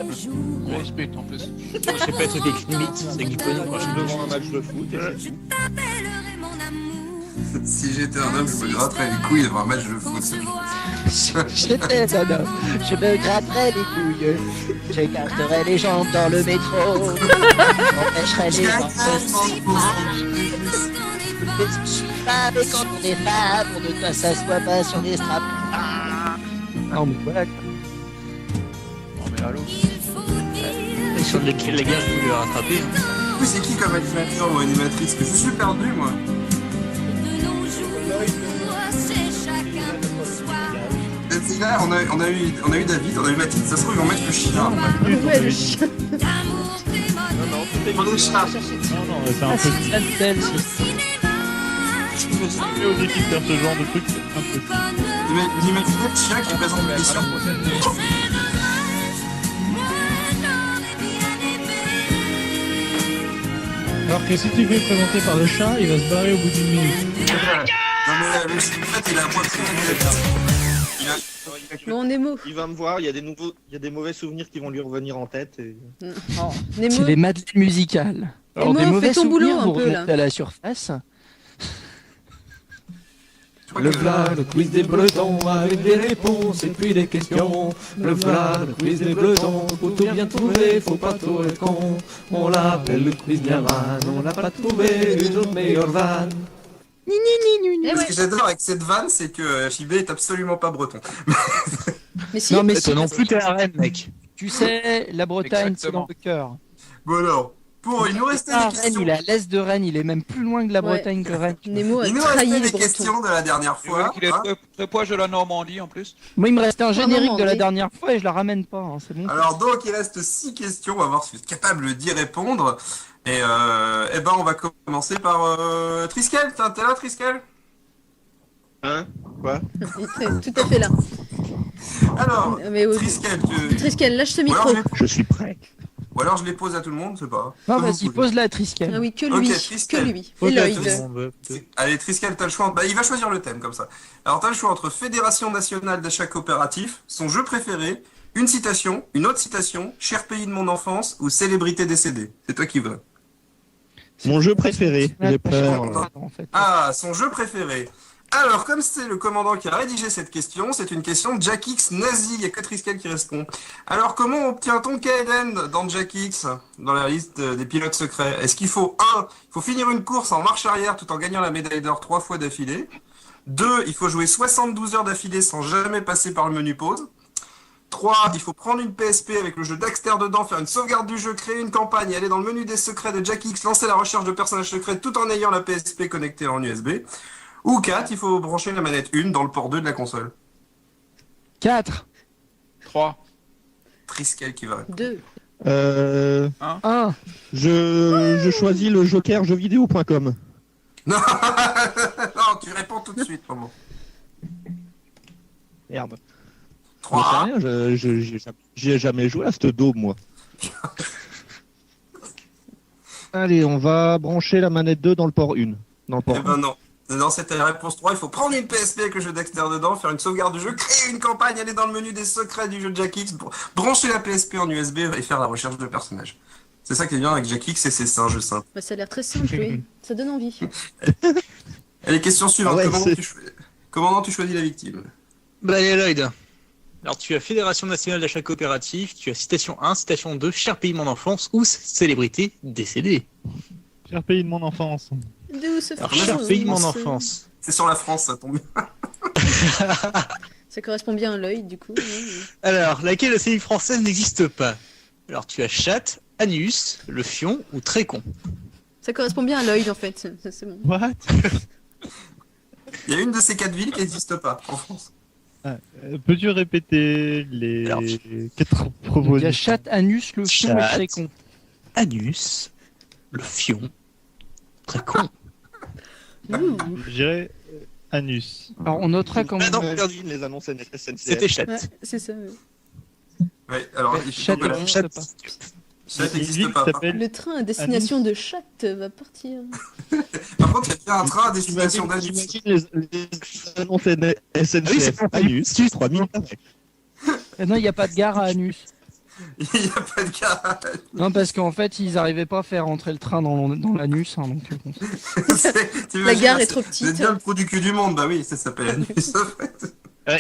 L: Grosse pute en plus.
E: Je sais pas, truc avec limite, c'est du pognon quand je suis
G: Devant un match de foot. et c'est tout.
M: T'appellerai mon amour.
D: si j'étais un homme, je me gratterais les couilles devant un match de foot.
C: J'étais un homme, je me gratterais les couilles, j'écarterais les jambes dans le métro, j'empêcherais les gens de se femme, et quand on est femme, on ne s'assoit pas sur les straps. Non mais voilà quoi.
L: Non, mais allô.
E: Et sur lesquels les gars, je voulais le rattraper.
D: Oui, c'est qui comme animateur ou animatrice? Que je suis perdu, moi.
M: De nos jours, c'est chacun pour soi.
D: C'est là, on a eu David, on a eu Mathilde. Ça se trouve, ils vont mettre le chien.
B: Ouais, le chien.
M: D'amour témoigne.
D: Prends le chat.
F: Non, non, c'est un peu
C: Tel,
F: difficile aux équipes faire ce genre de truc, c'est impossible.
D: Vous imaginez le chien qui présente l'émission?
N: Alors que si tu fais présenter par le chat, il va se barrer au bout d'une minute.
D: Non, mais le chien, en fait, il a un point très
B: Bon, Nemo.
G: Il va me voir, il y a des mauvais souvenirs qui vont lui revenir en tête. Et...
B: Oh,
C: c'est
B: Nemo.
C: les madeleines musicales. Alors
B: Nemo,
C: des
B: fais
C: mauvais
B: ton boulot
C: souvenirs,
B: un
C: vous
B: peu,
C: remontez
B: là.
C: à la surface.
D: Le
O: voilà le quiz des Bretons avec des réponses et puis des questions. Le voilà le quiz des Bretons, pour tout bien trouver, faut pas trop être con. On l'appelle le quiz de la vanne, on n'a pas trouvé une autre meilleure vanne.
D: Ce que j'adore avec cette vanne, c'est que JB est absolument pas breton.
B: Mais si.
C: Non mais
E: Toi non plus, t'es la reine, mec.
C: Tu sais, la Bretagne, c'est dans le cœur.
D: Bon alors, il nous restait des
C: Rennes,
D: questions.
C: il est à l'est de Rennes, il est même plus loin que la Bretagne que Rennes.
B: Nemo a
D: Il nous
B: trahi
D: restait
B: les
D: des
B: Bretons.
D: questions de la dernière fois.
L: Il est
D: hein.
L: très proche de la Normandie en plus.
C: Moi, il me restait un générique de la
B: André.
C: dernière fois et je la ramène pas, hein, c'est bon.
D: Alors donc, il reste 6 questions, on va voir si vous êtes capable d'y répondre. Et ben, on va commencer par Triskel. T'es là, Triskel?
G: Hein? Quoi?
B: Tout à fait là.
D: Alors,
B: Mais
D: Triskel,
B: Triskel, lâche ce
D: Ou alors,
B: micro.
G: Je suis prêt.
D: Ou alors je les pose à tout le monde, c'est pas.
C: Non,
D: Comme vous
C: vas-y,
D: voulez.
C: pose-la à Triskel.
B: Ah oui, que
D: Ok,
B: lui.
D: Triskel.
B: Que lui.
D: Ok,
B: Et Lloyd.
D: Triskel. Allez, Triskel, t'as le choix. Bah, il va choisir le thème comme ça. Alors, t'as le choix entre Fédération nationale d'achat coopératif, son jeu préféré, une citation, une autre citation, cher pays de mon enfance ou célébrité décédée. C'est toi qui veux.
G: Mon jeu préféré. J'ai peur.
C: En fait.
D: Ah, son jeu préféré. Alors, comme c'est le commandant qui a rédigé cette question, c'est une question de Jack X nazi, il n'y a que Triskel qui répond. Alors, comment obtient-on KLN dans Jack X, dans la liste des pilotes secrets? Est-ce qu'il faut, 1, il faut finir une course en marche arrière tout en gagnant la médaille d'or 3 fois d'affilée. 2, il faut jouer 72 heures d'affilée sans jamais passer par le menu pause. 3, il faut prendre une PSP avec le jeu Daxter dedans, faire une sauvegarde du jeu, créer une campagne, aller dans le menu des secrets de Jack X, lancer la recherche de personnages secrets tout en ayant la PSP connectée en USB. Ou 4, il faut brancher la manette 1 dans le port 2 de la console.
C: 4.
L: 3.
D: Triskel qui va.
B: 2.
C: 1.
G: Je choisis le joker jeuxvideo.com.
D: Non, non, tu réponds tout de suite, maman.
G: Merde.
D: 3.
G: J'ai jamais joué à cette daube, moi. Allez, on va brancher la manette 2 dans le port 1. Dans le port
D: Eh ben non. Dans cette réponse 3, il faut prendre une PSP avec le jeu Dexter dedans, faire une sauvegarde du jeu, créer une campagne, aller dans le menu des secrets du jeu Jack X, brancher la PSP en USB et faire la recherche de personnages. C'est ça qui est bien avec Jack X et c'est un jeu simple.
B: Bah, ça a l'air très simple, oui. Ça donne envie.
D: Allez, question suivante.
G: Ouais,
D: Commandant, tu choisis la victime.
E: Bah, allez, Lloyd. Alors, tu as Fédération Nationale d'Achat Coopératif, tu as citation 1, citation 2, cher pays de mon enfance ou célébrité décédée.
F: Cher pays de mon enfance.
B: D'où se
E: Alors,
B: fait
E: cher pays de mon enfance.
D: C'est sur la France, ça tombe bien.
B: Ça correspond bien à l'œil, du coup.
E: Alors, laquelle de ces villes françaises n'existe pas? Alors, tu as Chatte, Anus, Le Fion ou Trécon.
B: Ça correspond bien à l'œil, en fait. C'est bon.
F: What?
D: Il y a une de ces 4 villes qui n'existe pas en France.
F: Peux-tu répéter les 4 propositions?
C: Il y a Chatte, Anus, Le Fion et Trécon.
E: Anus, Le Fion, Trécon.
F: Je dirais Anus.
C: Alors on notera quand
G: Ah non,
C: même.
G: perdu les annonces SNCF.
E: C'était Chatte.
B: Ouais, c'est ça. Ouais.
D: Ouais, alors,
C: Chatte
D: voilà.
C: n'existe pas.
D: Chatte
F: Une
D: n'existe
F: ville
D: pas.
F: qui s'appelle
B: Le train à destination de Chatte va partir.
D: Par contre, il y a bien un train à destination d'Anus.
G: J'imagine les annonces SNCF.
E: Ah oui, c'est pas
G: Anus, 3 minutes après.
C: Non, il n'y a pas de gare à Anus.
D: Il n'y a pas de cas.
C: Non, parce qu'en fait, ils n'arrivaient pas à faire rentrer le train dans l'anus. Hein, donc, bon.
B: La gare est trop
D: C'est
B: petite.
D: bien le trou du cul du monde, bah oui, ça s'appelle Anus en fait.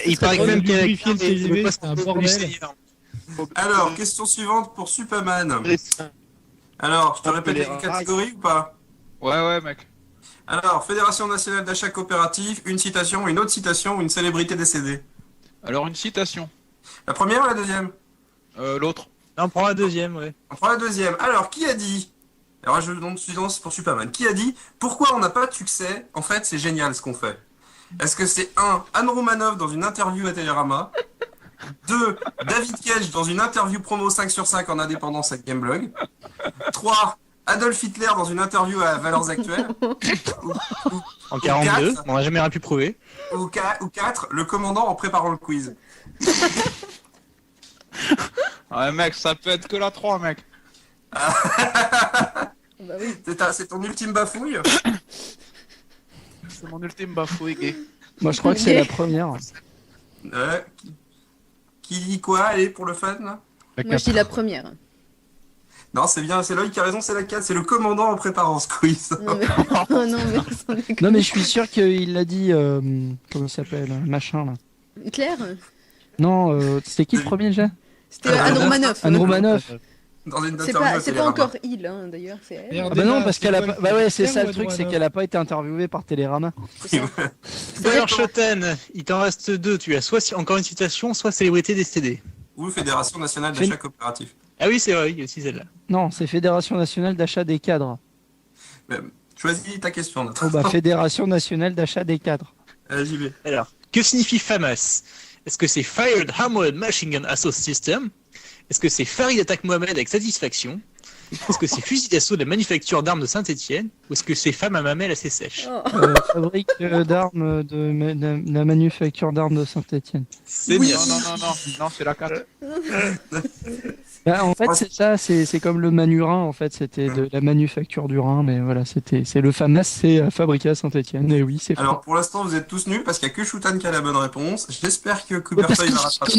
E: Il paraît que même qu'il y a
N: Lubrifier le TGV, c'est un bordel.
D: Alors, question suivante pour Superman. Alors, je te répète les catégories ou pas?
J: Ouais, mec.
D: Alors, Fédération Nationale d'Achat Coopératif, une citation, une autre citation ou une célébrité décédée?
J: Alors, une citation.
D: La première ou la deuxième?
J: L'autre.
E: Non, on prend la deuxième, ouais.
D: On prend la deuxième. Alors, qui a dit? Alors, je donne suivance pour Superman. Qui a dit pourquoi on n'a pas de succès? En fait, c'est génial ce qu'on fait. Est-ce que c'est 1. Anne Romanoff dans une interview à Télérama? 2. David Cage dans une interview promo 5 sur 5 en indépendance avec Gameblog? 3. Adolf Hitler dans une interview à Valeurs Actuelles?
E: En 42,
D: 4,
E: on n'a jamais rien pu prouver.
D: Ou 4. Le commandant en préparant le quiz.
J: Ouais, mec, ça peut être que la 3, mec.
B: Bah oui.
D: C'est ton ultime bafouille?
J: C'est mon ultime bafouille, gay.
C: Moi, je crois que c'est la première.
D: Qui dit quoi? Allez, pour le fun là?
B: Moi, je dis la première.
D: Non, c'est bien, c'est Loïc qui a raison, c'est la 4. C'est le commandant en préparant ce quiz.
B: Non, mais... oh, non, mais sans déconner.
C: Non, mais je suis sûr qu'il l'a dit. Comment il s'appelle? Machin là.
B: Hitler?
C: Non, c'était qui le premier déjà?
B: C'était Anne Romanoff.
C: Anne Romanoff.
D: Dans une
B: C'est
D: interview à
B: pas
D: Télérama.
B: encore il, hein, d'ailleurs, c'est elle.
C: Ah bah non, parce qu'elle a pas. Bah ouais, c'est ça le truc, c'est qu'elle a pas été interviewée par Télérama.
E: Bon, alors, Shoten, il t'en reste 2. Tu as soit encore une citation, soit célébrité décédée.
D: Ou Fédération Nationale d'Achat Coopératif.
E: Ah oui, c'est vrai, il y a aussi celle-là.
C: Non, c'est Fédération Nationale d'Achat des Cadres.
D: Choisis ta question, Nathan.
C: Oh bah Fédération Nationale d'Achat des Cadres.
D: J'y vais.
E: Alors, que signifie FAMAS? Est-ce que c'est Fired Armored Machine Gun Assault System? Est-ce que c'est Farid attaque Mohamed avec satisfaction? Est-ce que c'est fusil d'assaut de la manufacture d'armes de Saint-Etienne? Ou est-ce que c'est femme à mamelle assez sèche?
C: Fabrique d'armes de la manufacture d'armes de Saint-Etienne.
J: C'est bien. Non, c'est la 4.
C: Bah, en fait, c'est ça, c'est comme le Manurin, en fait, c'était de la manufacture du Rhin, mais voilà, c'est le FAMAS, c'est fabriqué à Saint-Etienne, et oui, c'est
D: Alors, pour l'instant, vous êtes tous nuls parce qu'il n'y a que Shutan qui a la bonne réponse. J'espère que Kubertoy va rattraper.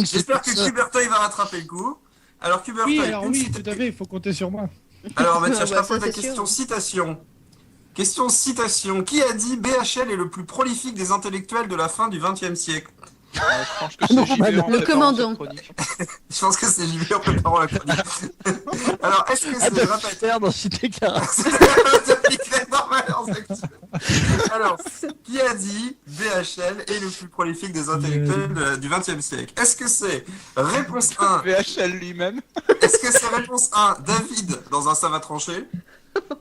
D: J'espère que Kubertoy va rattraper le coup. Alors, Kubertoy.
N: Oui, alors oui, tout à fait, il faut compter sur moi.
D: Alors, bah, tiens, je
B: Bah,
D: pose
B: ça,
D: la
B: c'est
D: question
B: sûr.
D: citation. Question citation. Qui a dit BHL est le plus prolifique des intellectuels de la fin du XXe siècle?
J: Je pense que c'est JB en
B: Le
J: préparant
B: commandant.
J: cette chronique.
D: Je pense que c'est JB en préparant la chronique. Alors, est-ce que c'est
C: Adolf dans Cité déclaration.
D: Alors, qui a dit BHL est le plus prolifique des intellectuels du XXe siècle? Est-ce que c'est réponse 1
J: VHL lui-même.
D: Est-ce que c'est réponse 1 David dans un savat tranché?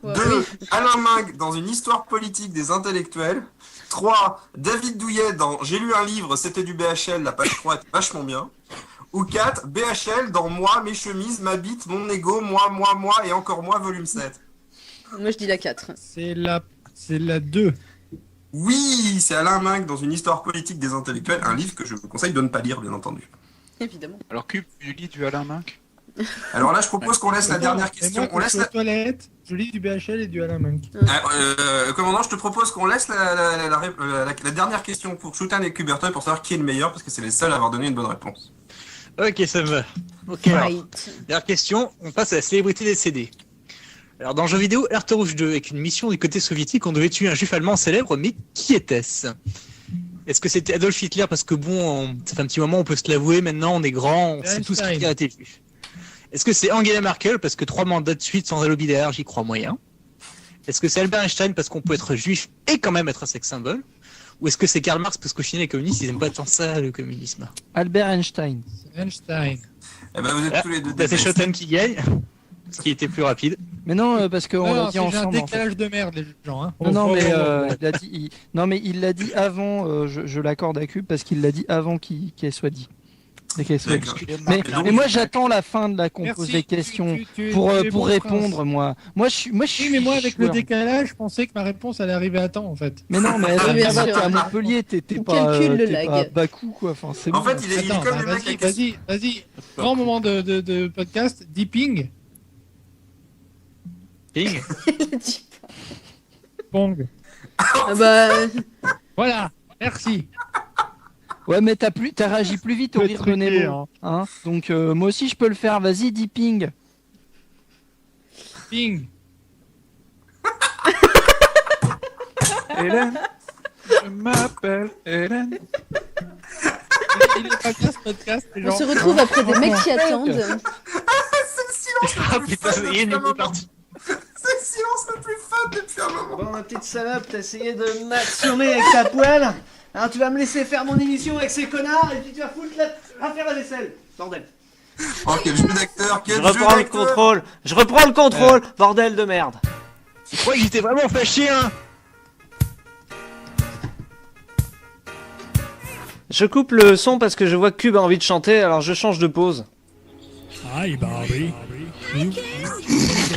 D: 2 Alain Mingue dans une histoire politique des intellectuels? 3 David Douillet dans J'ai lu un livre, c'était du BHL, la page 3 est vachement bien. Ou 4 BHL dans Moi, mes chemises, ma bite, mon ego, moi et encore moi, volume 7.
B: Moi, je dis la 4.
N: C'est la 2.
D: Oui, c'est Alain Mingue dans une histoire politique des intellectuels, un livre que je vous conseille de ne pas lire, bien entendu.
B: Évidemment.
J: Alors, Cube, tu lis du Alain Minck?
D: Alors là, je propose qu'on laisse la dernière
N: Et
D: question.
N: moi,
D: On
N: quand je
D: laisse
N: suis
D: la...
N: aux toilettes, je lis du BHL et du Alain Monk.
D: Commandant, je te propose qu'on laisse la dernière question pour Shutan et Kubertoy pour savoir qui est le meilleur, parce que c'est les seuls à avoir donné une bonne réponse.
E: Ok, ça me va. Ok, alors, dernière question, on passe à la célébrité décédée. Alors, dans le jeu vidéo Heart Rouge 2, avec une mission du côté soviétique, on devait tuer un juif allemand célèbre, mais qui était-ce? Est-ce que c'était Adolf Hitler? Parce que bon, ça fait un petit moment, on peut se l'avouer, maintenant on est grand, on sait tous qui Hitler était juif. Est-ce que c'est Angela Merkel? Parce que 3 mandats de suite sans lobby derrière, j'y crois moyen. Est-ce que c'est Albert Einstein? Parce qu'on peut être juif et quand même être un sex symbole? Ou est-ce que c'est Karl Marx? Parce qu'au final, les communistes, ils aiment pas tant ça, le communisme.
C: Albert Einstein.
N: Einstein.
D: Eh ben, vous êtes tous les deux.
E: C'est Shoten qui gagne, ce qui était plus rapide.
C: Mais non, parce qu'on l'a dit
N: J'ai
C: ensemble.
N: un décalage de merde, les gens. Hein.
C: Non, mais il a dit, il l'a dit avant. Je l'accorde à Cube parce qu'il l'a dit avant qu'elle soit dit. Mais moi, j'attends la fin de la compose des questions pour répondre. Moi, je suis.
N: Oui, mais moi, avec le décalage, je pensais que ma réponse allait arriver à temps, en fait.
C: Mais non, mais ça va, t'es à Montpellier, t'es pas Bakou, quoi. Enfin, c'est bon.
D: En fait, il est comme le mec avec...
N: Vas-y. Grand moment de podcast. Deeping.
E: Ping.
N: Pong.
B: Ah bah...
N: Voilà, merci.
C: Ouais, mais t'as réagi plus vite au rire de Nemo. Hein, donc, moi aussi, je peux le faire. Vas-y, dis ping.
N: Ping.
L: Hélène, je m'appelle Hélène.
N: Il est pas bien ce podcast, les gens.
B: On se retrouve après des mecs qui attendent.
E: Ah putain, ça y est, Nemo est parti.
D: C'est le silence le plus fun depuis un moment.
K: Bon, ma petite salope, t'as essayé de m'assommer avec ta poêle. Alors tu vas me laisser faire mon émission avec ces connards et puis tu vas foutre à faire la vaisselle. Bordel.
D: Oh, quel jeu d'acteur,
K: Je reprends le contrôle, bordel de merde.
E: Je crois que j'étais vraiment fâché, hein.
K: Je coupe le son parce que je vois que Cube a envie de chanter, alors je change de pause.
P: Hi, Barbie. You go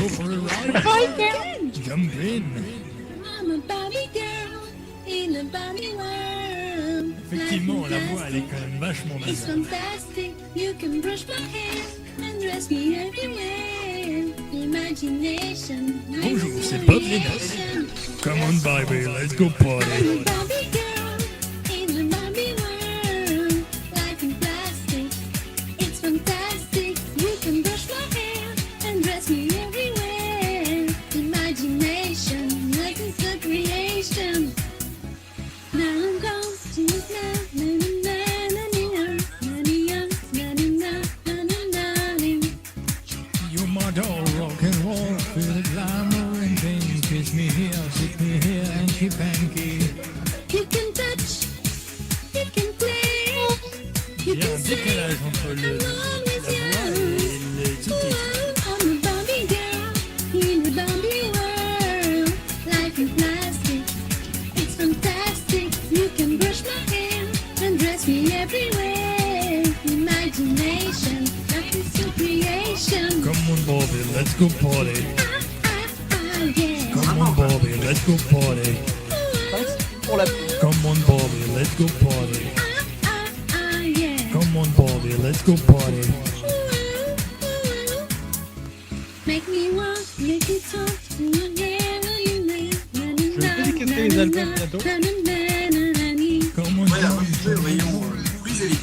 P: for a ride. Jump in.
M: I'm a Barbie girl in a Barbie world.
P: Effectivement, la voix, elle est quand même vachement
M: It's
P: bizarre.
M: fantastic. You can brush my hair and dress me everywhere. Imagination.
P: Bonjour, c'est Bob Lennon. Come on, Barbie, let's go party.
M: Barbie girl in a Barbie world. Life in plastic. It's fantastic. You can brush my hair and dress me everywhere. Imagination, nothing's a creation. Now I'm gone to
P: You're my doll, rock and roll, feel the glamour and pain. Kiss me here, sit me here, and she panky.
M: You can touch, you can play, you
P: Il y a
M: can
P: un
M: say,
P: décalage entre la voix et les sous-titres.
M: I'm a Barbie girl in a Barbie world. Life in plastic, it's fantastic. You can brush my hair and dress me everywhere. Imagination, nothing's a creation.
P: Come on, Barbie, let's go party.
M: Yeah.
P: Come on, Barbie, let's go party. Come on, Barbie, let's go party. Come on, Barbie, let's go party.
M: Make me want, make me talk,
N: Je vais dédicacer les albums bientôt.
P: Come on,
D: Ouais, après, je vais au rayon quiz et les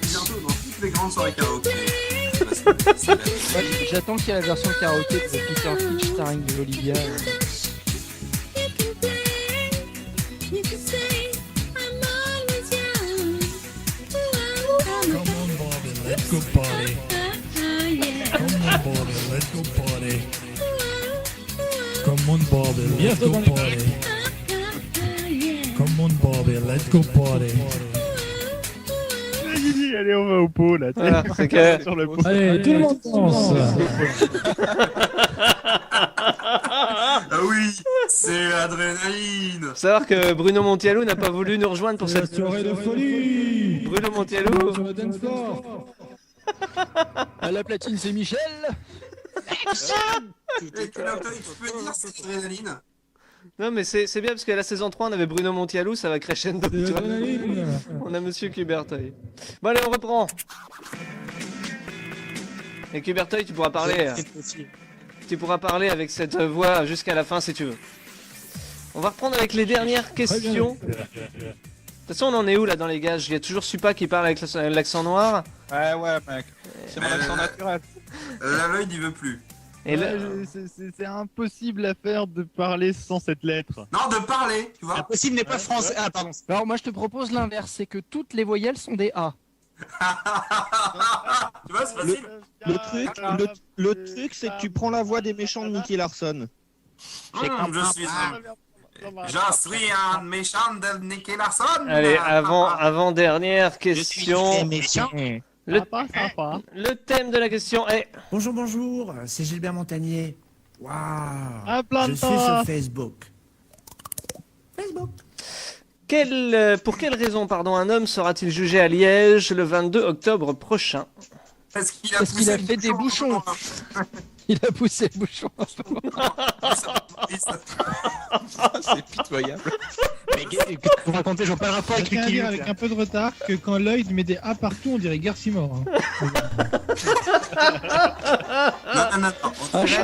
D: bientôt dans toutes les grandes soirées karaoké.
C: J'attends qu'il y ait la version karaoké de Peter Finch starring de Olivia.
P: Come on, Barbie, let's go party. Come on, Barbie, let's go party. Come on, Barbie, let's go party. Come on, Barbie, let's go party.
F: Vas-y, allez, on va au pot là.
K: Voilà, c'est que-
F: Sur le pot.
N: Allez, tout le monde danse.
D: Ah oui, c'est l'adrénaline.
K: Faut savoir que Bruno Montiello n'a pas voulu nous rejoindre pour cette
N: soirée de folie.
K: Bruno Montiello.
N: Sur le dance floor.
C: À la platine, c'est Michel.
D: Et tu peux dire c'est l'adrénaline?
K: Non, mais c'est bien parce que la saison 3, on avait Bruno Montialou, ça va crescendo. tu vois. On a Monsieur Cuberteuil. Bon, allez, on reprend. Et Cuberteuil, tu pourras parler. Tu pourras parler avec cette voix jusqu'à la fin si tu veux. On va reprendre avec les dernières questions. De toute façon, on en est où là dans les gages? Il y a toujours Supa qui parle avec l'accent noir.
L: Ouais, mec. C'est mon accent naturel.
D: La Lloyd, il veut plus.
K: Et là,
F: c'est impossible à faire de parler sans cette lettre.
D: Non, de parler, tu vois.
E: Impossible n'est pas français. Ah, pardon.
C: Alors moi je te propose l'inverse, c'est que toutes les voyelles sont des A.
D: Tu vois, c'est facile.
G: Le truc, c'est que tu prends la voix des méchants de Nicky Larson.
D: Je suis un méchant de Nicky Larson.
K: allez, avant dernière question. Le thème de la question est.
I: Bonjour, c'est Gilbert Montagnier. Waouh.
F: plein
I: Je
F: de
I: suis
F: temps.
I: sur Facebook.
K: Pour quelle raison, un homme sera-t-il jugé à Liège le 22 octobre prochain?
D: Parce qu'il
C: a fait des bouchons. Il a poussé le bouchon.
L: C'est pitoyable.
E: Mais qu'est-ce que vous racontez? Je vois pas le rapport avec
N: Je tiens à
E: Lucky
N: dire
E: Luke.
N: avec un peu de retard que quand Lloyd met des A partout, on dirait Garcimore.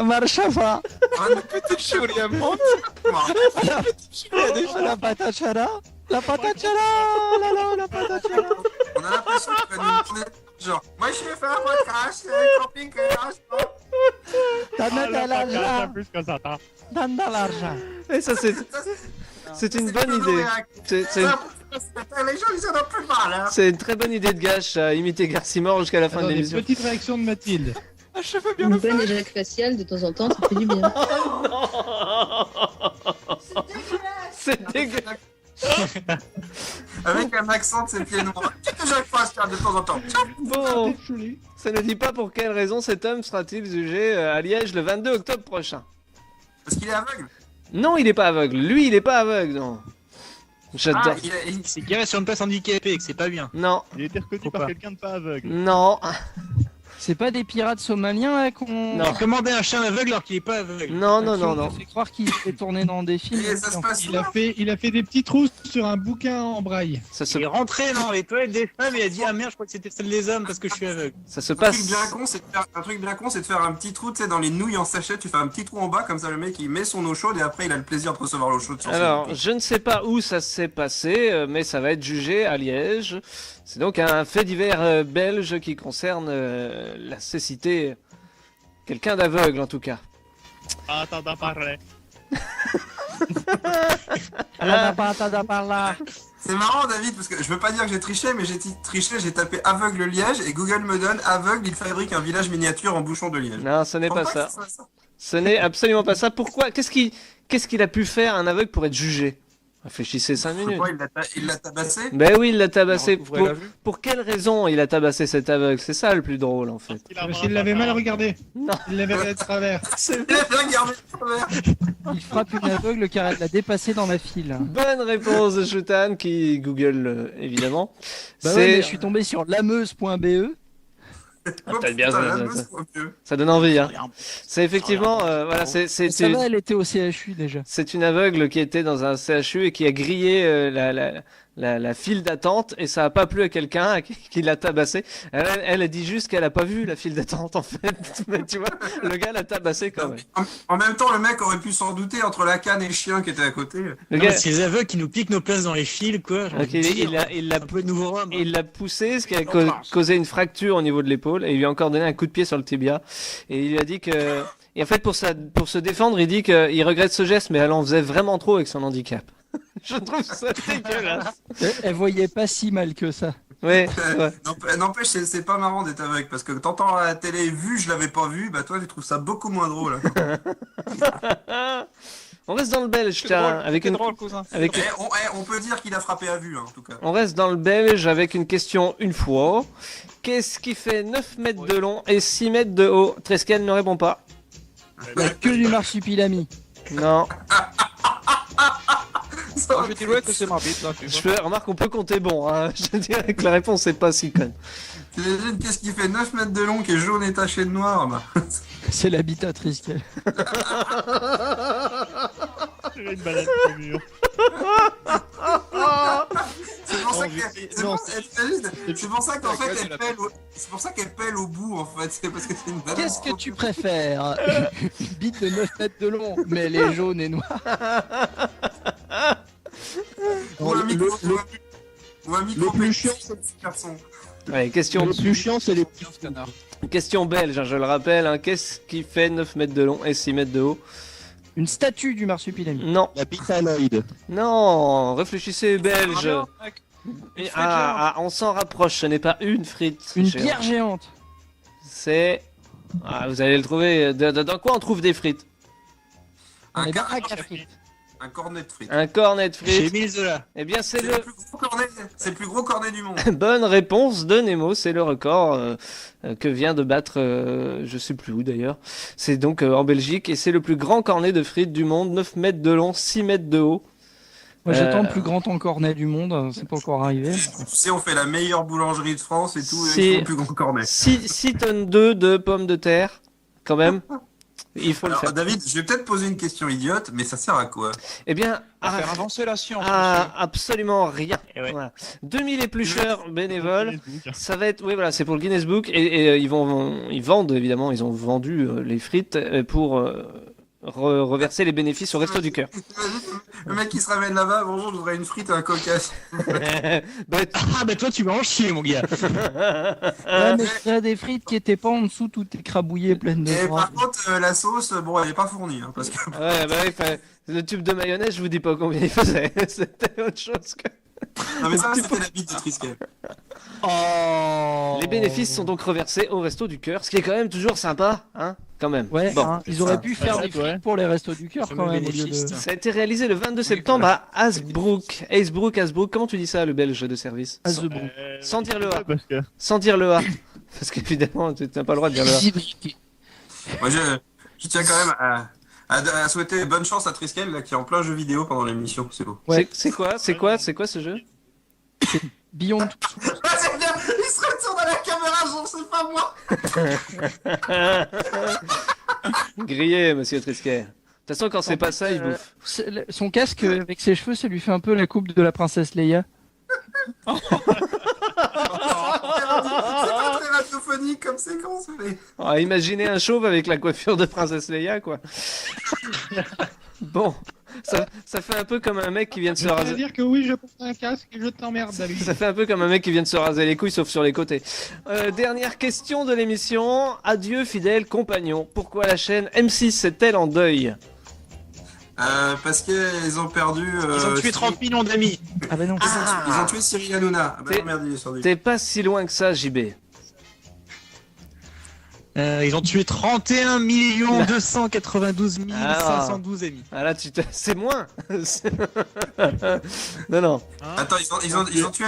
C: Marchava. La patachara. La patachara. La patachara.
D: On a l'impression qu'il va nous tourner genre. Moi, je vais faire un podcast, camping,
C: Donne l'argent. Donne l'argent.
K: Et ça, c'est une bonne idée.
D: Les gens, ils en ont plus mal. Hein.
K: C'est une très bonne idée de gâche à imiter Garcimore jusqu'à la fin de
N: Attendez,
K: l'émission.
N: petite réaction de Mathilde.
K: Je veux bien
Q: Une
K: le faire.
Q: bonne éjac faciale de temps en temps, ça fait du bien.
K: C'est dégueulasse.
D: Avec un accent de ses pieds noirs. Petite éjac faciale de temps en temps.
K: Bon, ça ne dit pas pour quelle raison cet homme sera-t-il jugé à Liège le 22 octobre prochain.
D: Parce qu'il est aveugle.
K: Non, il est pas aveugle. Lui, il est pas aveugle, non. J'adore.
E: C'est qu'il reste sur une place handicapée et que c'est pas bien.
K: Non.
F: Il a été reconnu par quelqu'un de pas aveugle.
K: Non.
C: C'est pas des pirates somaliens là, qu'on.
K: Non.
E: Commander un chien aveugle alors qu'il est pas aveugle.
K: Non.
C: On fait croire qu'il est tourné dans des films.
D: Et ça se passe
N: Il a fait des petits trous sur un bouquin en braille.
E: Il est rentré dans les toilettes des femmes et il a dit ah merde, je crois que c'était celle des hommes parce que je suis aveugle.
K: Ça se
D: Un
K: passe.
D: truc bien con, c'est de faire un petit trou, tu sais, dans les nouilles en sachet, tu fais un petit trou en bas, comme ça le mec il met son eau chaude et après il a le plaisir de recevoir l'eau chaude sur
K: Alors, je ne sais pas où ça s'est passé, mais ça va être jugé à Liège. C'est donc un fait divers belge qui concerne la cécité. Quelqu'un d'aveugle en tout cas.
F: Attends, parler.
D: C'est marrant David, parce que je veux pas dire que j'ai triché, mais j'ai triché, j'ai tapé aveugle Liège et Google me donne aveugle, il fabrique un village miniature en bouchon de Liège.
K: Non, ce n'est
D: Je
K: pas
D: pense
K: ça.
D: que c'est ça.
K: Ce n'est absolument pas ça. Pourquoi? Qu'est-ce qu'il a pu faire un aveugle pour être jugé? Réfléchissez 5
D: Je sais
K: minutes.
D: pas, il l'a tabassé.
K: Ben oui, il l'a tabassé.
L: recouvrez la vue.
K: Pour quelle raison il a tabassé cet aveugle? C'est ça le plus drôle en fait.
N: Parce qu'il l'avait mal regardé.
K: Non.
N: Il l'avait regardé de travers.
D: Il a bien gardé le travers.
C: Il frappe une aveugle car elle l'a dépassé dans la file.
K: Bonne réponse de Shutan qui Google évidemment.
C: Bah ouais, mais je suis tombé sur lameuse.be.
K: Peut-être bien,
D: Putain,
K: ça-
D: la meuf,
K: ça-
D: trop vieux.
K: Ça donne envie, hein. C'est effectivement, voilà, c'est
C: Ça va, elle était au CHU déjà.
K: c'est une aveugle qui était dans un CHU et qui a grillé la file d'attente et ça a pas plu à quelqu'un qui l'a tabassé. Elle a dit juste qu'elle a pas vu la file d'attente en fait. Mais tu vois, le gars l'a tabassé quand même.
D: En même temps, le mec aurait pu s'en douter entre la canne et le chien qui était à côté.
K: Le gars,
E: C'est les aveugles qui nous piquent nos places dans les fils, quoi.
K: ok, il l'a
E: un peu de nouveau rhum.
K: il l'a poussé, ce qui a causé une fracture au niveau de l'épaule et il lui a encore donné un coup de pied sur le tibia et il lui a dit que et en fait pour se défendre, il dit qu'il regrette ce geste mais elle en faisait vraiment trop avec son handicap. Je trouve ça dégueulasse.
C: Elle voyait pas si mal que ça.
K: Ouais, ouais.
D: N'empêche, c'est pas marrant d'être aveugle parce que t'entends à la télé vu, je l'avais pas vu, bah toi tu trouves ça beaucoup moins drôle.
K: On reste dans le belge, tiens, avec une avec une-
D: On peut dire qu'il a frappé à vue, hein, en tout cas.
K: On reste dans le belge avec une question une fois. Qu'est-ce qui fait 9 mètres de long et 6 mètres de haut? Tresken ne répond pas.
C: La queue du marsupilami.
K: Non.
L: Je dirais que c'est ma bite là, tu vois.
K: Remarque, on peut compter bon. Hein. Je dirais que la réponse c'est pas si conne.
D: T'imagines qu'est-ce qui fait 9 mètres de long, qui est jaune et taché de noir bah.
C: C'est l'habitat Triskel.
F: dirait une balade au mur.
D: C'est pour ça
F: Oh,
D: qu'elle
F: vite.
D: c'est
F: Non,
D: pour- c'est pour ça qu'en
L: Ouais,
D: fait
L: tu
D: elle
L: l'as
D: pèle c'est pour ça qu'elle pèle au bout en fait. C'est parce que c'est une balade.
C: Qu'est-ce que tu préfères? Une bite de 9 mètres de long, mais elle est jaune et noire.
D: Ou un micro ou un micro
N: le plus chiant,
D: garçon.
K: Ouais, question,
N: Le plus chiant, c'est les petits
K: question belge, hein, je le rappelle. Hein, qu'est-ce qui fait 9 mètres de long et 6 mètres de haut?
C: Une statue du marsupilami.
K: Non.
N: La pitaloïde.
K: Non, réfléchissez belge.
L: Un mec. Une frite
K: On s'en rapproche, ce n'est pas une frite.
C: Une
K: géante.
C: pierre géante.
K: C'est... vous allez le trouver. Dans quoi on trouve des frites?
C: On est dans
D: car-
C: un frites.
D: Un cornet de frites.
K: Un cornet de
E: Chez
K: frites.
E: Émile Zola.
K: Eh bien, c'est
D: C'est
K: le...
D: le plus gros cornet, c'est le plus gros cornet du monde.
K: Bonne réponse de Nemo, c'est le record que vient de battre, je sais plus où d'ailleurs. C'est donc en Belgique et c'est le plus grand cornet de frites du monde, 9 mètres de long, 6 mètres de haut.
C: Moi j'attends le plus grand cornet du monde, c'est pas encore arrivé.
D: Tu sais, on fait la meilleure boulangerie de France et tout, et
K: C'est-
D: ils font le plus grand cornet.
K: 6 tonnes 2 de pommes de terre, quand même. Il faut
D: Alors,
K: le faire.
D: David, je vais peut-être poser une question idiote, mais ça sert à quoi?
K: Eh bien,
L: À faire avancer la science.
K: absolument rien.
E: Eh ouais.
K: Voilà. 2000 éplucheurs bénévoles.
F: Guinness Book.
K: Ça va être, oui voilà, c'est pour le Guinness Book et ils vendent évidemment, ils ont vendu les frites pour reverser les bénéfices au Resto du Cœur.
D: Le mec qui se ramène là-bas, bonjour, je voudrais une frite et un coca.
E: Bah toi tu vas en chier mon gars.
C: Ouais, mais il y a des frites qui étaient pas en dessous, tout écrabouillé, pleines de
D: Et
C: gras.
D: par contre, la sauce, bon, elle est pas fournie, hein, parce que...
K: Ouais, bah oui, le tube de mayonnaise, je vous dis pas combien il faisait. C'était autre chose que.
D: Non mais ça, c'était la bite de Triskel.
K: Les bénéfices sont donc reversés au Resto du Cœur, ce qui est quand même toujours sympa, hein, quand même.
C: Ouais,
K: Bon.
C: hein, ils auraient pu faire des frites pour les restos du cœur quand même au lieu de...
K: Ça a été réalisé le 22 septembre à Hasbrook. Hasbrook, comment tu dis ça, le belge de service?
C: Hasbrook.
K: Sans dire le A.
F: Parce que...
K: Sans dire le A. Parce qu'évidemment, tu n'as pas le droit de dire le A.
D: Moi, je tiens quand même à souhaiter bonne chance à Triskel, là, qui est en plein jeu vidéo pendant l'émission, c'est beau.
K: Ouais. C'est quoi ce jeu?
C: Beyond.
D: Ah, c'est bien, il se retourne à la caméra, genre, c'est pas moi.
K: Grillé, monsieur Trisquet. De toute façon, quand c'est pas ça, il bouffe.
C: Son casque avec ses cheveux, ça lui fait un peu la coupe de la princesse Leia.
D: C'est pas très radiophonique comme séquence, mais...
K: Oh, imaginez un chauve avec la coiffure de princesse Leia, quoi. Bon, ça fait un peu comme un mec qui vient de se
N: Je
K: raser.
N: veux dire que oui, je porte un casque et je t'emmerde, David.
K: Ça fait un peu comme un mec qui vient de se raser les couilles, sauf sur les côtés. Dernière question de l'émission. Adieu, fidèles compagnons. Pourquoi la chaîne M6 est-elle en deuil?
D: Parce qu'ils ont perdu...
E: Ils ont tué 30 millions d'amis.
C: Ah bah non.
D: Ils ont tué Cyril Hanouna. Ah bah non, merde, il est sur lui.
K: T'es pas si loin que ça, JB.
E: Ils ont tué 31 292 512 amis.
K: Ah là, c'est moins. Non.
D: Attends, ils ont tué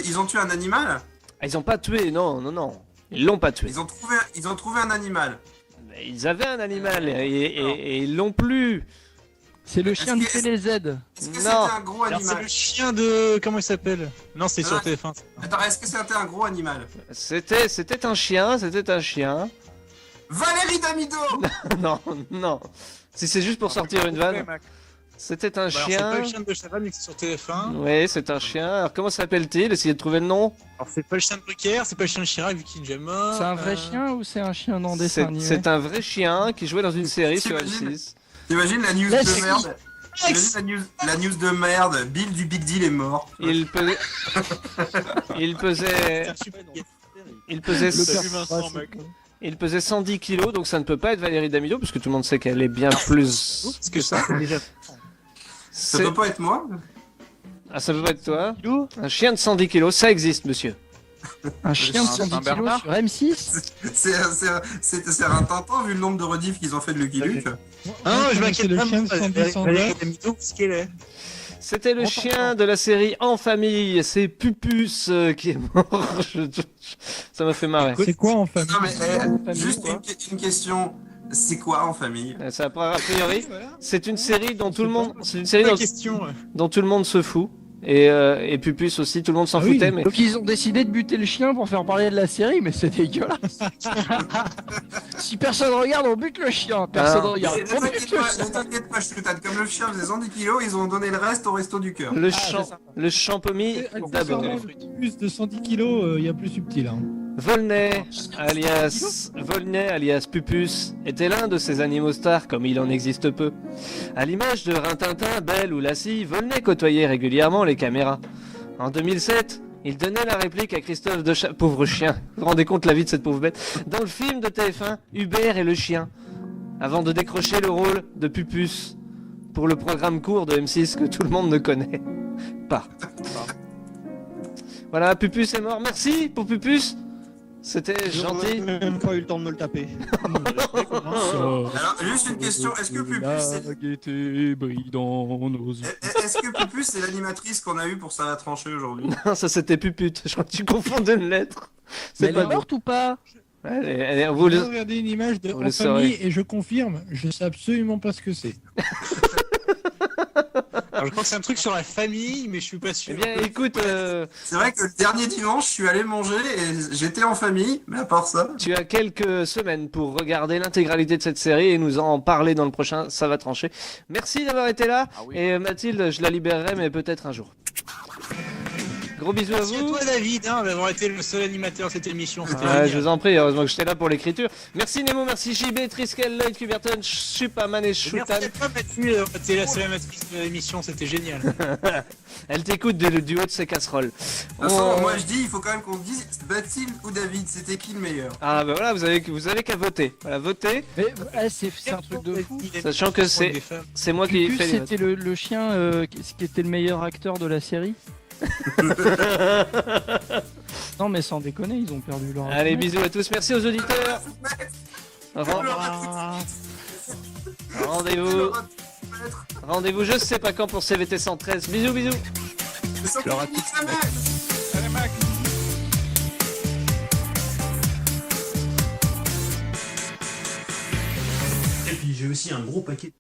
D: ils ont tué un animal?
K: Ah, ils ont pas tué, non. Ils l'ont pas tué.
D: Ils ont trouvé un animal.
K: Mais ils avaient un animal et ils l'ont plus.
C: C'est le chien de TéléZ.
D: Est-ce que c'était un gros
E: Alors,
D: animal?
E: c'est le chien de... Comment il s'appelle? Non, c'est sur TF1.
D: Attends, est-ce que c'était un gros animal?
K: C'était un chien.
D: Valérie Damido.
K: Non. Si c'est juste pour sortir une vanne. C'était un
E: Bah, alors,
K: chien.
E: c'est pas le chien de Chavannes, mais c'est sur TF1.
K: Oui, c'est un chien. Alors comment s'appelle-t-il? Essayez de trouver le nom.
E: Alors, c'est pas le chien de Brucker, c'est pas le chien de Chirac, vu qu'il est déjà mort.
C: C'est un vrai chien ou c'est un chien dans dessin animé?
K: C'est un vrai chien qui jouait dans une série sur M6.
D: T'imagines la news de merde? T'imagines la news de merde? Bill du Big Deal est mort.
K: Il pesait 110 kilos, donc ça ne peut pas être Valérie Damido, parce que tout le monde sait qu'elle est bien plus que ça.
D: Ça peut pas être moi?
K: Ah, ça peut pas être toi? Un chien de 110 kilos, ça existe, monsieur.
C: Un chien de 110 kilos sur M6?
D: C'est un Tintin vu le nombre de rediffs qu'ils ont fait de Lucky Luke.
E: Ah, je m'inquiète
N: le
E: pas.
N: chien de 110
E: Valérie Damido, ce qu'elle est.
K: C'était le chien de la série En Famille, c'est Pupus qui est mort. Ça m'a fait marrer.
N: C'est quoi en famille?
D: Non mais juste une question. C'est quoi En Famille?
K: Ça, a priori, c'est une série dont tout le monde, dont tout le monde se fout. Et Pupus aussi, tout le monde s'en foutait. Mais...
C: Donc ils ont décidé de buter le chien pour faire parler de la série, mais c'est dégueulasse. Si personne regarde, on bute le chien. Personne regarde.
D: Ne t'inquiète pas, Choutan, comme le chien faisait 110 kilos, ils ont donné le reste au resto du cœur.
K: Le champomis d'abord.
N: Plus de 110 kilos, il y a plus subtil. Hein.
K: Volney, alias Pupus, était l'un de ces animaux stars comme il en existe peu. À l'image de Rintintin, Belle ou Lassie, Volney côtoyait régulièrement les caméras. En 2007, il donnait la réplique à Christophe de pauvre chien, vous vous rendez compte la vie de cette pauvre bête, dans le film de TF1, Hubert et le chien, avant de décrocher le rôle de Pupus pour le programme court de M6 que tout le monde ne connaît pas. Voilà, Pupus est mort, merci pour Pupus. C'était gentil.
G: J'ai même pas eu le temps de me le taper.
D: Alors, juste une question, est-ce que Pupus est-ce que Pupus c'est l'animatrice qu'on a eue pour ça va trancher aujourd'hui?
K: Non, ça c'était Pupute, je crois que tu confondais une lettre.
C: Mais elle est morte ou pas?
K: Vous
N: J'ai regardé une image de
K: vous
N: En
K: le
N: famille
K: saurez.
N: et je confirme, je sais absolument pas ce que c'est.
E: Alors, je crois que c'est un truc sur la famille, mais je suis pas sûr.
K: Eh bien, écoute,
D: C'est vrai que le dernier dimanche, je suis allé manger et j'étais en famille, mais à part ça.
K: tu as quelques semaines pour regarder l'intégralité de cette série et nous en parler dans le prochain Ça va trancher. Merci d'avoir été là. Et Mathilde, je la libérerai, mais peut-être un jour. Gros bisous
E: Merci
K: à
E: à
K: vous.
E: toi, David, d'avoir été le seul animateur de cette émission. C'était
K: Ouais,
E: génial.
K: je vous en prie, heureusement que j'étais là pour l'écriture. Merci Nemo, merci JB, Triskel, Lloyd, Cuberton, Superman et
E: Merci
K: Shoutan.
E: à toi, Mathieu, d'avoir été la seule amatrice de l'émission, c'était génial.
K: Elle t'écoute du haut de ses casseroles.
D: De toute façon, moi je dis, il faut quand même qu'on se dise Mathilde ou David, c'était qui le meilleur?
K: Ah bah voilà, vous avez qu'à voter. Voilà, votez.
C: Mais, c'est un truc de fou.
K: Sachant que c'est moi qui
C: Pupus,
K: fais les votes.
C: c'était le chien qui était le meilleur acteur de la série. Non mais sans déconner, ils ont perdu leur...
K: Allez, bisous à tous, merci aux auditeurs. Rendez-vous. Rendez-vous, je sais pas quand pour CVT 113. Bisous, bisous.
R: Et puis j'ai aussi un gros paquet.